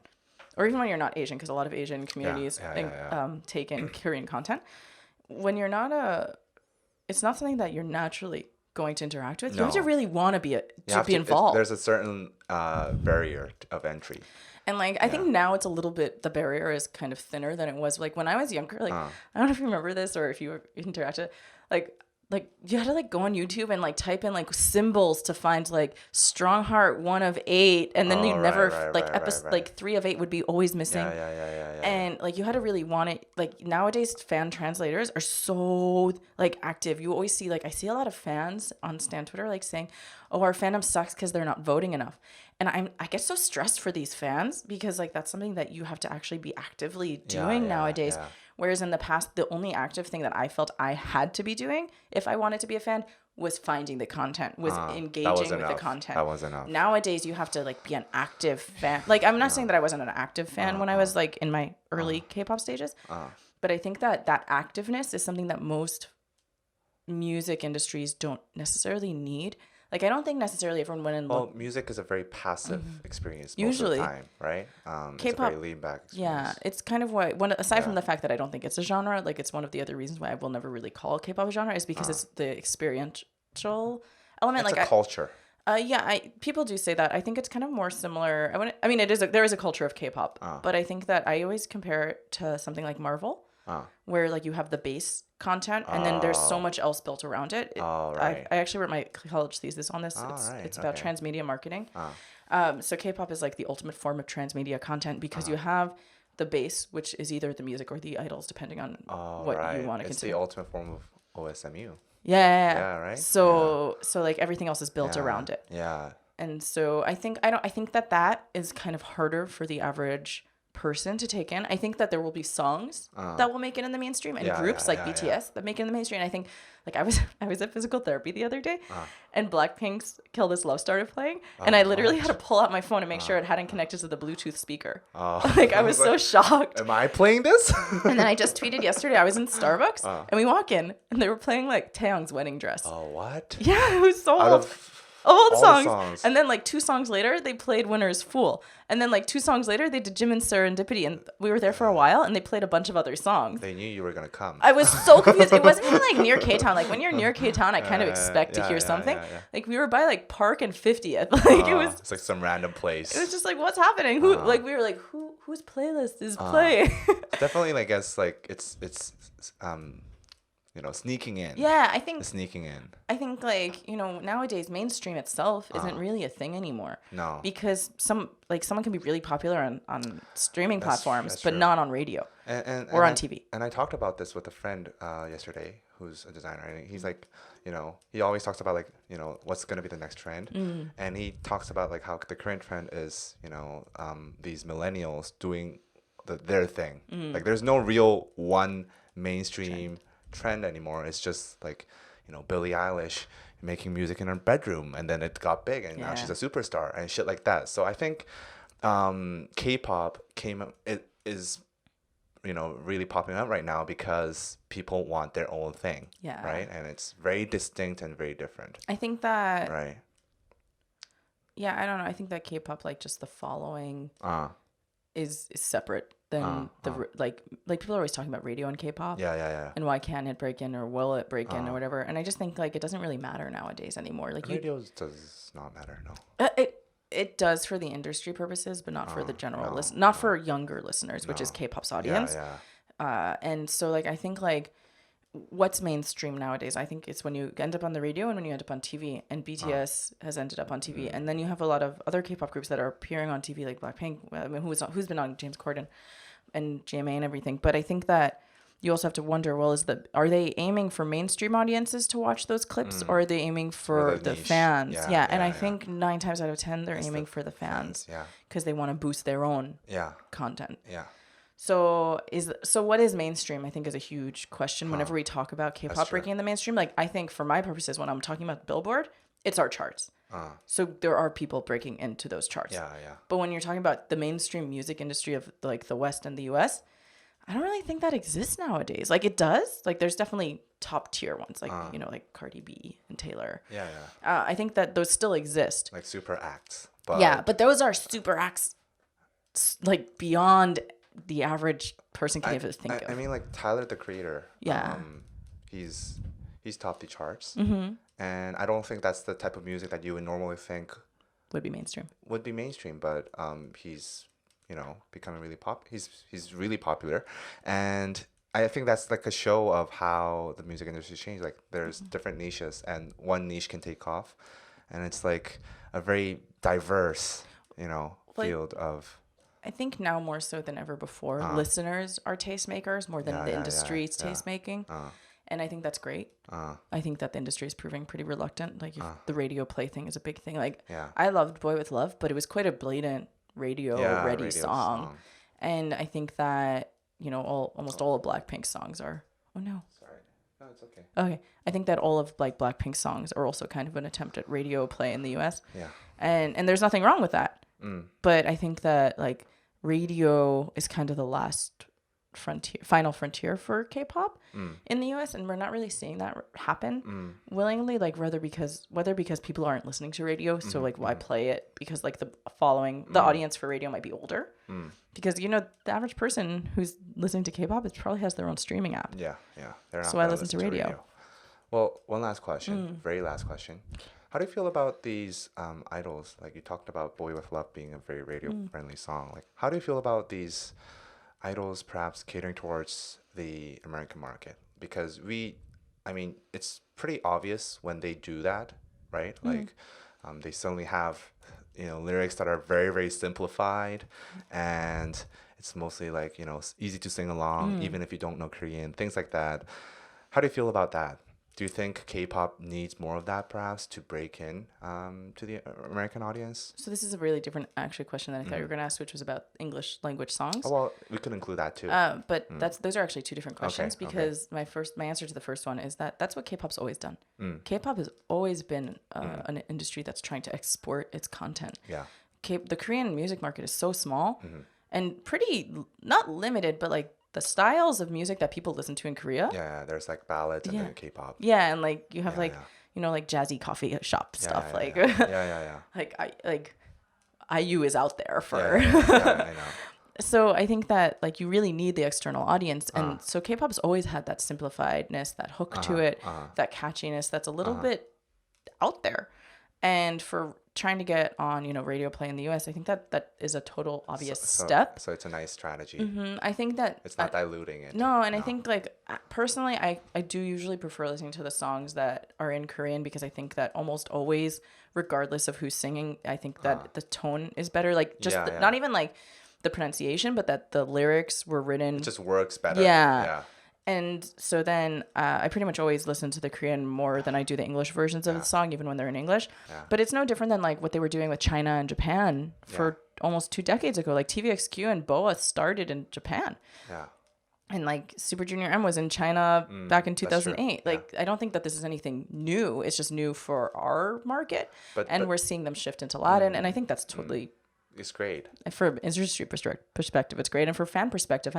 or even when you're not Asian, because a lot of Asian communities take in Korean content. When you're not it's not something that you're naturally going to interact with. You have to really want to be involved. There's a certain barrier of entry. And like, I think now it's a little bit, the barrier is kind of thinner than it was. Like when I was younger, like, I don't know if you remember this or if you interacted, like you had to like go on YouTube and like type in like symbols to find like Strong Heart 1 of 8, and then like 3 of 8 would be always missing. And like you had to really want it. Like nowadays, fan translators are so like active. You always see like I see a lot of fans on Stan Twitter like saying, "Oh, our fandom sucks because they're not voting enough." And I get so stressed for these fans because like that's something that you have to actually be actively doing nowadays. Whereas in the past, the only active thing that I felt I had to be doing if I wanted to be a fan was finding the content, was engaging with the content. That was enough. Nowadays, you have to like be an active fan. Like I'm not saying that I wasn't an active fan when I was like in my early K-pop stages, but I think that activeness is something that most music industries don't necessarily need. Like, I don't think necessarily everyone went and looked. Well, music is a very passive experience Usually. most of the time, right? K-pop, it's a very lean back experience. Yeah, it's kind of why, aside from the fact that I don't think it's a genre, like, it's one of the other reasons why I will never really call K-pop a genre is because it's the experiential element. It's like a culture. People do say that. I think it's kind of more similar. There is a culture of K-pop, but I think that I always compare it to something like Marvel, where like you have the base content and then there's so much else built around it. Right. I actually wrote my college thesis on this. It's about transmedia marketing. So K-pop is like the ultimate form of transmedia content because you have the base, which is either the music or the idols, depending on what you want to consider. It's the ultimate form of OSMU. Yeah, right. So like everything else is built around it. Yeah. And so I think that is kind of harder for the average person to take in. I think that there will be songs that will make it in the mainstream, and groups like BTS that make it in the mainstream. And I think, like, I was at physical therapy the other day, and Blackpink's "Kill This Love" started playing, and I literally had to pull out my phone and make sure it hadn't connected to the Bluetooth speaker. Like, I was so shocked. Am I playing this? And then I just tweeted yesterday, I was in Starbucks, and we walk in, and they were playing like Taeyong's Wedding Dress. Oh, what? Yeah, it was so Out old. of Old all songs. the songs. And then like 2 songs later, they played Winner's Fool. And then like 2 songs later, they did Jimin's Serendipity. And we were there for a while, and they played a bunch of other songs. They knew you were going to come. I was so confused. It wasn't even like near K-Town. Like when you're near K-Town, I kind of expect to hear something. Like we were by like Park and 50th. Like it's like some random place. It was just like, what's happening? Who like we were like, whose playlist is playing? Definitely, I guess like it's sneaking in. Yeah, I think sneaking in. I think like, nowadays mainstream itself isn't really a thing anymore. No. Because someone can be really popular on streaming platforms, that's but true. not on radio or on TV. And I talked about this with a friend yesterday who's a designer, and he's like, he always talks about like, what's going to be the next trend. And he talks about like how the current trend is, these millennials doing their thing. Like there's no real one mainstream trend anymore. It's just like, Billie Eilish making music in her bedroom, and then it got big, and now she's a superstar and shit like that. So I think K-pop is really popping up right now because people want their own thing. Yeah. Right? And it's very distinct and very different. I think that right. Yeah, I don't know. I think that K-pop, like just the following is separate than like people are always talking about radio and K-pop. Yeah. And why can't it break in, or will it break in, or whatever? And I just think like it doesn't really matter nowadays anymore. Like radio does not matter. No. It does for the industry purposes, but not for the general not for younger listeners, which is K-pop's audience. Yeah. And so like I think like what's mainstream nowadays, I think it's when you end up on the radio and when you end up on TV, and BTS has ended up on TV, and then you have a lot of other K-pop groups that are appearing on TV, like Blackpink. I mean, who's been on James Corden and GMA and everything. But I think that you also have to wonder, well, are they aiming for mainstream audiences to watch those clips, or are they aiming for the fans? And I think 9 times out of 10 they're aiming for the fans. Because they want to boost their own content. Yeah. So what is mainstream? I think is a huge question whenever we talk about K-pop breaking in the mainstream. Like I think for my purposes, when I'm talking about Billboard, it's our charts. So there are people breaking into those charts. Yeah. But when you're talking about the mainstream music industry of like the West and the US, I don't really think that exists nowadays. Like it does. Like there's definitely top tier ones, like like Cardi B and Taylor. Yeah. I think that those still exist. Like super acts. But those are super acts, like beyond the average person can even think of. I mean, like Tyler, the Creator. Yeah. He's topped the charts, and I don't think that's the type of music that you would normally think would be mainstream. But he's becoming really he's really popular, and I think that's like a show of how the music industry changed. Like there's different niches, and one niche can take off, and it's like a very diverse field of. I think now more so than ever before, listeners are tastemakers more than the industry's tastemaking. And I think that's great. I think that the industry is proving pretty reluctant. Like if the radio play thing is a big thing. Like I loved Boy With Love, but it was quite a blatant radio song. And I think that, almost all of Blackpink's songs are, oh no. Sorry. No, it's okay. Okay. I think that all of like Blackpink's songs are also kind of an attempt at radio play in the US. Yeah. And there's nothing wrong with that. But I think that like radio is kind of the last final frontier for K-pop in the US, and we're not really seeing that happen willingly, like whether because people aren't listening to radio, so like why play it, because like the audience for radio might be older, because the average person who's listening to K-pop probably has their own streaming app. They're not. So I listen to radio. Well, one last question, very last question. How do you feel about these idols? Like you talked about Boy With Love being a very radio-friendly song. Like, how do you feel about these idols perhaps catering towards the American market? Because it's pretty obvious when they do that, right? Like, they suddenly have, lyrics that are very, very simplified, and it's mostly like, easy to sing along, even if you don't know Korean, things like that. How do you feel about that? Do you think K-pop needs more of that, perhaps, to break in to the American audience? So this is a really different, actually, question than I thought you were going to ask, which was about English language songs. Oh, well, we could include that too. But those are actually two different questions, Okay, because my answer to the first one is that's what K-pop's always done. K-pop has always been an industry that's trying to export its content. Yeah. The Korean music market is so small and pretty not limited, but like the styles of music that people listen to in Korea. Yeah, there's like ballads and then K-pop. Yeah, and like you have Yeah. you know, like jazzy coffee shop stuff. Yeah. Like IU is out there for. Yeah, I know. So I think that like you really need the external audience, and so K-pop's always had that simplifiedness, that hook to it, that catchiness that's a little bit out there. And for trying to get on, you know, radio play in the US, I think that is a total obvious step. So it's a nice strategy. I think that it's not diluting it. No, and I think like personally, I do usually prefer listening to the songs that are in Korean, because I think that almost always, regardless of who's singing, I think that the tone is better. Like just not even like the pronunciation, but that the lyrics were written. It just works better. Yeah. And so then I pretty much always listen to the Korean more than I do the English versions of the song, even when they're in English. Yeah. But it's no different than like what they were doing with China and Japan for almost 2 decades ago. Like TVXQ and BoA started in Japan. Yeah. And like Super Junior M was in China back in 2008. Like I don't think that this is anything new. It's just new for our market. But we're seeing them shift into Latin. And I think that's totally... It's great. For industry perspective, it's great. And for fan perspective,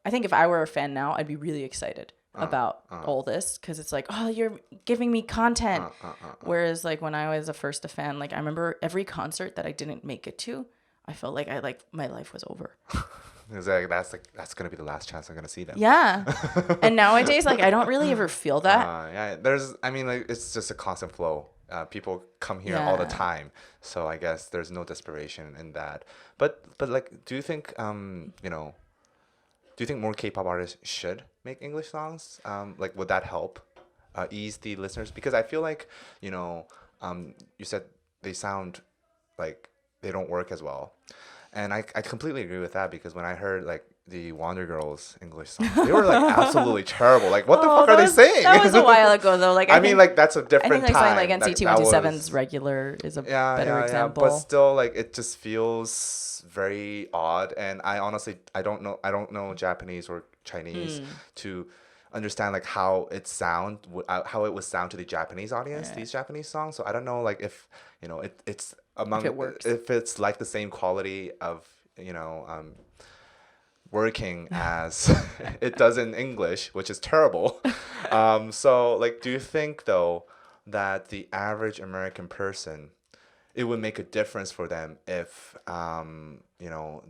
I think if I were a fan now, I'd be really excited about all this, because it's like, oh, you're giving me content. Whereas like when I was a fan, like I remember every concert that I didn't make it to, I felt like my life was over. It's like that's gonna be the last chance I'm gonna see them. Yeah. And nowadays, like I don't really ever feel that. It's just a constant flow. People come here all the time, so I guess there's no desperation in that. But like, do you think do you think more K-pop artists should make English songs? Like, would that help ease the listeners? Because I feel like, you said they sound like they don't work as well. And I completely agree with that, because when I heard like the Wonder Girls English songs, they were like absolutely terrible. Like, what the fuck are they saying? That was a while ago though. Like, I mean, like that's a different time. I think like NCT 127's Regular is a better example. But still, like it just feels very odd. And I honestly, I don't know Japanese or Chinese to understand like how it would sound to the Japanese audience, these Japanese songs. So I don't know, like if it's among, if it works, if it's like the same quality of working as it does in English, which is terrible. So like, do you think though that the average American person, it would make a difference for them if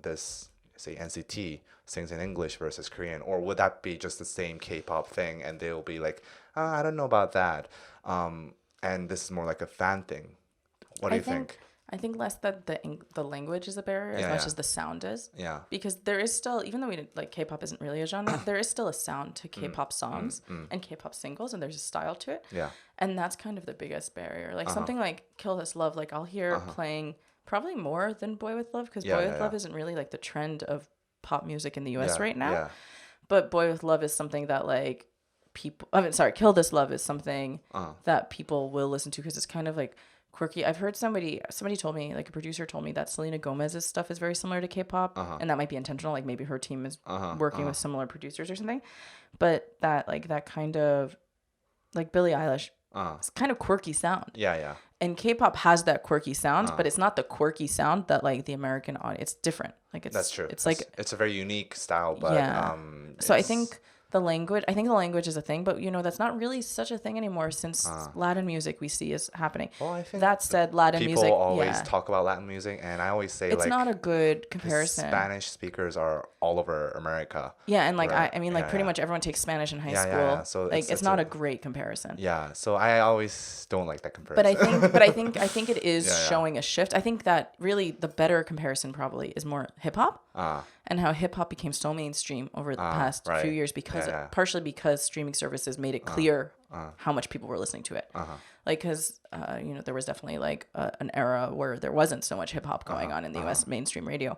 this, say, NCT sings in English versus Korean, or would that be just the same K-pop thing and they'll be like, I don't know about that, and this is more like a fan thing? What do you think? I think less that the language is a barrier as much as the sound is. Yeah. Because there is still, even though K-pop isn't really a genre, there is still a sound to K-pop songs and K-pop singles, and there's a style to it. Yeah. And that's kind of the biggest barrier. Like something like Kill This Love, like I'll hear playing probably more than Boy With Love, because Boy With Love isn't really like the trend of pop music in the US right now. Yeah. But Boy With Love is something that like Kill This Love is something that people will listen to, because it's kind of like quirky. I've heard somebody told me, like a producer told me, that Selena Gomez's stuff is very similar to K-pop, and that might be intentional. Like maybe her team is working with similar producers or something. But that kind of like Billie Eilish, it's kind of quirky sound. Yeah. And K-pop has that quirky sound, but it's not the quirky sound that like the American audience. It's different. Like that's true. It's like it's a very unique style, but so I think the language is a thing, but that's not really such a thing anymore, since Latin music we see is happening. Well, I think that said, Latin music, people always talk about Latin music, and I always say it's not a good comparison. Spanish speakers are all over America. Yeah, and like pretty much everyone takes Spanish in high school. Yeah. So like it's not a great comparison. Yeah, so I always don't like that comparison. But I think it is showing a shift. I think that really the better comparison probably is more hip hop. And how hip hop became so mainstream over the past few years, partially because streaming services made it clear how much people were listening to it. Like, because there was definitely like an era where there wasn't so much hip hop going on in the U.S. mainstream radio,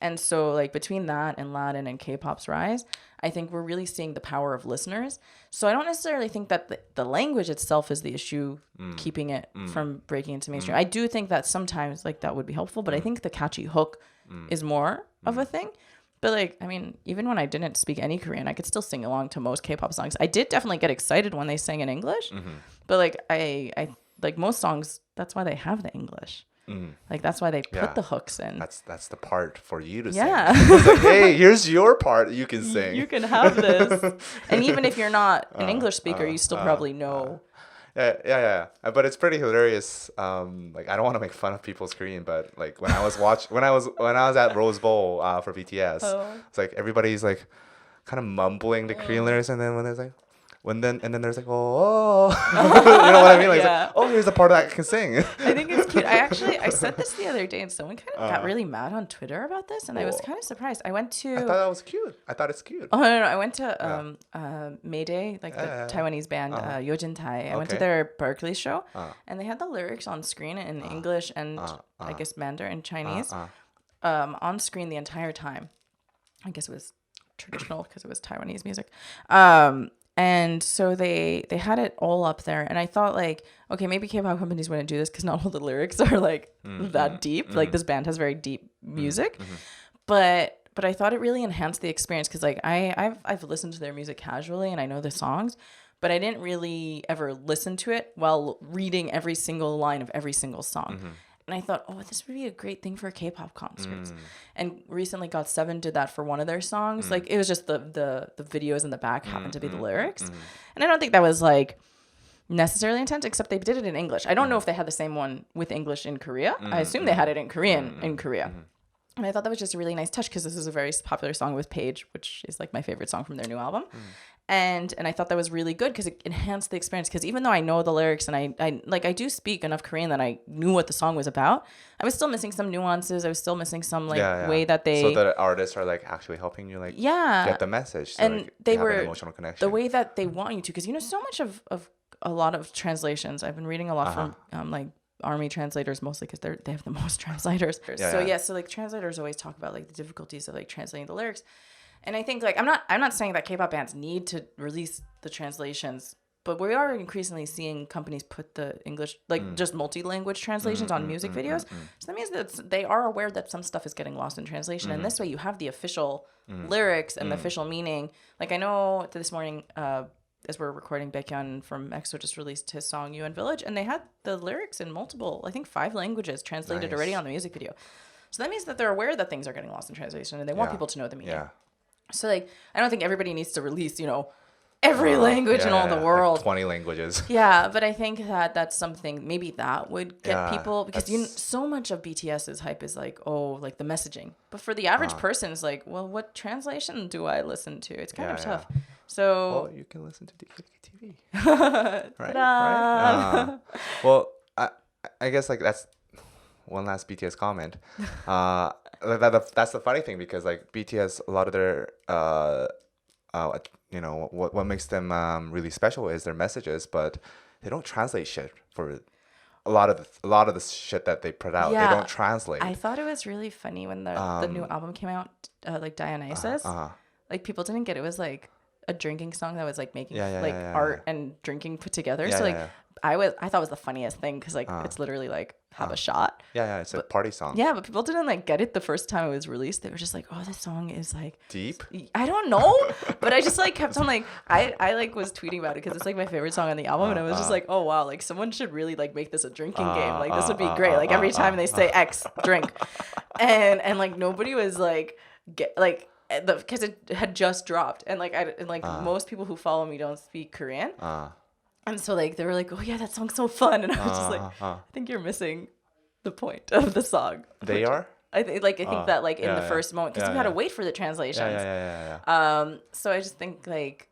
And so like between that and Latin and K-pop's rise, I think we're really seeing the power of listeners. So I don't necessarily think that the language itself is the issue keeping it from breaking into mainstream. I do think that sometimes like that would be helpful, but I think the catchy hook is more of a thing. But like, I mean, even when I didn't speak any Korean, I could still sing along to most K-pop songs. I did definitely get excited when they sang in English, but like I like most songs, that's why they have the English. Like that's why they put the hooks in. That's the part for you to Yeah. sing. It's like, hey, here's your part. You can sing. You can have this. And even if you're not an English speaker, you still probably know. Yeah. But it's pretty hilarious. Like I don't want to make fun of people's Korean, but like when I was at Rose Bowl for BTS, it's like everybody's like kind of mumbling the Korean lyrics, and then when there's like. And then there's like, oh, you know what I mean? Like, Yeah. it's like, oh, here's the part that I can sing. I think it's cute. I said this the other day, and someone kind of got really mad on Twitter about this, and I was kind of surprised. I went to. I thought that was cute. I thought it's cute. Oh no! I went to Mayday, like the Taiwanese band Yojin Tai. I went to their Berkeley show, and they had the lyrics on screen in English and I guess Mandarin, Chinese, on screen the entire time. I guess it was traditional because it was Taiwanese music. And so they had it all up there, and I thought like, okay, maybe K-pop companies wouldn't do this because not all the lyrics are like that deep. Like this band has very deep music, but I thought it really enhanced the experience because like I've listened to their music casually and I know the songs, but I didn't really ever listen to it while reading every single line of every single song. And I thought, oh, this would be a great thing for K-pop concerts. And recently GOT7 did that for one of their songs. Like it was just the videos in the back happened to be the lyrics. And I don't think that was like necessarily intent, except they did it in English. I don't know if they had the same one with English in Korea. I assume they had it in Korean in Korea. And I thought that was just a really nice touch because this is a very popular song with Paige, which is like my favorite song from their new album. And I thought that was really good because it enhanced the experience. Because even though I know the lyrics and I do speak enough Korean that I knew what the song was about, I was still missing some nuances. I was still missing some way that they. So the artists are like actually helping you like get the message. So, and like, they have were an emotional connection. the way that they want you to. Because so much of a lot of translations. I've been reading a lot from like army translators mostly because they have the most translators. So like translators always talk about like the difficulties of like translating the lyrics. And I think like I'm not saying that K-pop bands need to release the translations, but we are increasingly seeing companies put the English like just multi-language translations on music videos. So that means that they are aware that some stuff is getting lost in translation, and this way you have the official lyrics and the official meaning. Like I know this morning, as we're recording, Baekhyun from EXO just released his song "UN Village," and they had the lyrics in multiple, I think 5 languages translated already on the music video. So that means that they're aware that things are getting lost in translation, and they want people to know the meaning. So like I don't think everybody needs to release, every language in all the world. Like 20 languages. Yeah, but I think that that's something maybe that would get people because so much of BTS's hype is like, oh, like the messaging. But for the average person, it's like, well, what translation do I listen to? It's kind of tough. So well, you can listen to DKDKTV. right? Well, I guess like that's one last BTS comment. That's the funny thing because like BTS, a lot of their what makes them really special is their messages, but they don't translate shit for a lot of the shit that they put out. They don't translate. I thought it was really funny when the new album came out, like Dionysus. Like people didn't get it was like a drinking song that was like making art and drinking put together. I thought it was the funniest thing because like it's literally like have a shot. It's a party song. Yeah, but people didn't like get it the first time it was released. They were just like, oh, this song is like deep. I don't know, but I just like kept on like I like was tweeting about it because it's like my favorite song on the album, and I was just like, oh wow, like someone should really like make this a drinking game. Like this would be great. Like every time they say X, drink, and like nobody was like because it had just dropped, and most people who follow me don't speak Korean. And so like they were like, oh yeah, that song's so fun, and I was just like, I think you're missing the point of the song. They are. I think that like in the first moment because we had to wait for the translations. So I just think like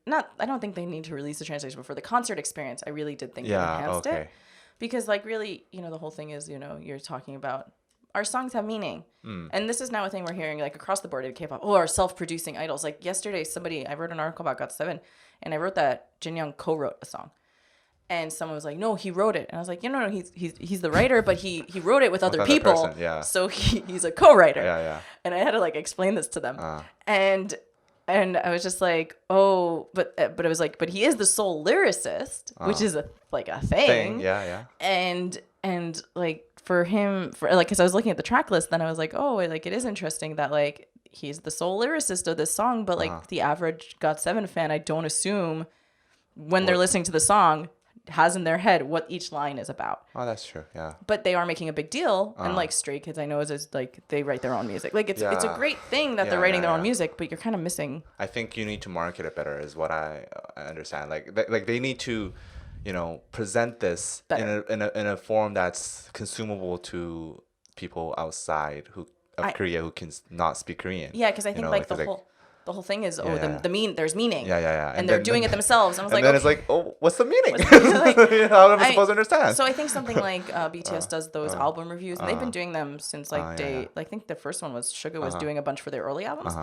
I don't think they need to release the translation, but for the concert experience, I really did think it enhanced it because like really the whole thing is you're talking about our songs have meaning. And this is now a thing we're hearing like across the board in K-pop. Oh, our self-producing idols. Like yesterday, I wrote an article about GOT7, and I wrote that Jin Young co-wrote a song. And someone was like, no, he wrote it. And I was like, no, he's the writer, but he wrote it with other other people. person, yeah. So he's a co-writer. Yeah. And I had to like explain this to them. And I was just like, oh, but it was like, but he is the sole lyricist, which is a thing. Yeah. And like for him, because I was looking at the track list, then I was like, oh, like it is interesting that like he's the sole lyricist of this song, but like the average GOT7 fan, I don't assume when they're listening to the song has in their head what each line is about. Oh, that's true. Yeah. But they are making a big deal, and like Stray Kids, I know is like they write their own music. Like it's a great thing that they're writing their own music, but you're kind of missing. I think you need to market it better, is what I understand. Like they need to, present this in a form that's consumable to people outside of Korea who can not speak Korean. Yeah, because I think the whole thing is there's meaning. Yeah. And they're doing it themselves. I was like, then it's like, oh, what's the meaning? How am I supposed to understand? So I think something like BTS does those album reviews, and they've been doing them since I think the first one was Suga was doing a bunch for their early albums.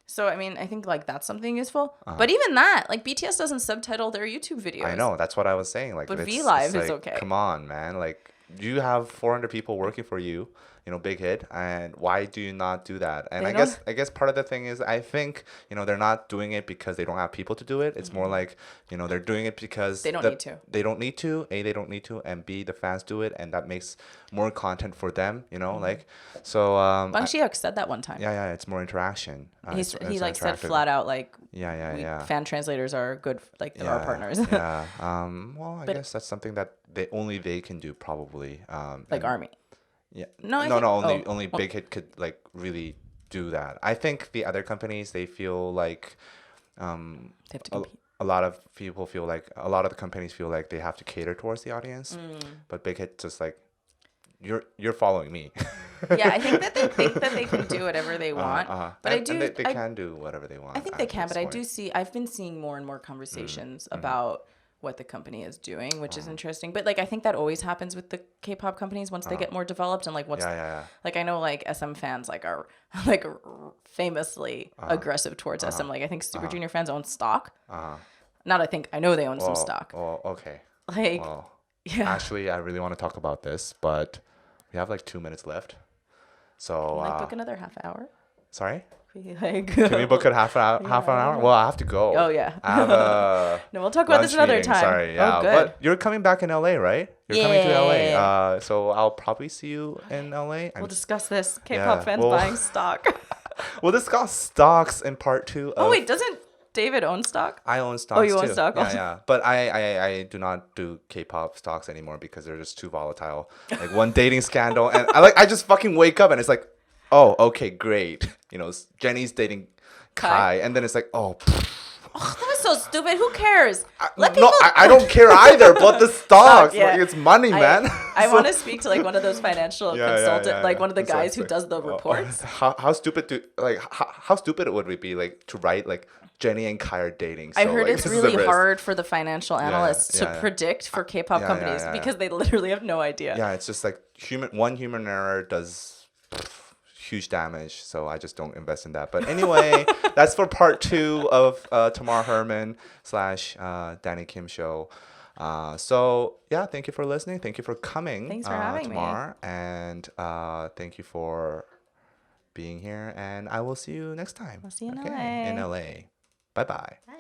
So I mean, I think like that's something useful. But even that, like BTS doesn't subtitle their YouTube videos. I know, that's what I was saying. Like, but V-Live is like, okay. Come on, man. Like, you have 400 people working for you. Big hit, and why do you not do that? And I guess part of the thing is, I think they're not doing it because they don't have people to do it. It's more like they're doing it because they don't need to. They don't need to. A, they don't need to, and B, the fans do it, and that makes more content for them. Like so. Bang Si-hyuk said that one time. Yeah. It's more interaction. He like said flat out like fan translators are good, like they're our partners. Yeah. Well, I guess that's something that only they can do probably. Like ARMY. Yeah. No, only Big Hit could like really do that. I think the other companies, they feel like they have to compete. A lot of people feel like a lot of the companies feel like they have to cater towards the audience. But Big Hit just like you're following me. Yeah, I think that they think that they can do whatever they want. But they can do whatever they want. I think they can, but I've been seeing more and more conversations about what the company is doing, which is interesting. But like I think that always happens with the K-pop companies once they get more developed, and like like I know like SM fans like are like famously aggressive towards SM. Like I think Super Junior fans own stock. I know they own some stock. Oh, okay. Like Actually, I really want to talk about this, but we have like 2 minutes left. So book another half hour. Sorry? Like, can we book it half an hour? Well, I have to go. Oh yeah. I have a no, we'll talk about this another time. Sorry, yeah. Oh, good. But you're coming back in LA, right? You're coming to LA. So I'll probably see you in LA. We'll discuss this. K-pop fans buying stock. We'll discuss stocks in part 2. Oh wait, doesn't David own stock? I own stocks. Oh, you too. own stock. Yeah. But I do not do K-pop stocks anymore because they're just too volatile. Like one dating scandal, and I just fucking wake up and it's like, oh, okay, great. Jenny's dating Kai, and then it's like, oh, that was so stupid. Who cares? I don't care either. But the stocks, like, it's money, man. I want to speak to like one of those financial consultant, like one of the guys who does the reports. How stupid how stupid it would be like to write like Jenny and Kai are dating. So, I heard like, it's really hard for the financial analysts to predict for K-pop companies because they literally have no idea. Yeah, it's just like one human error does huge damage, so I just don't invest in that. But anyway, that's for part 2 of Tamar Herman / Danny Kim show. So yeah, thank you for listening. Thank you for coming. Thanks for having Tamar, me. And thank you for being here. And I will see you next time. I'll see you in LA. LA. In LA. Bye-bye. Bye.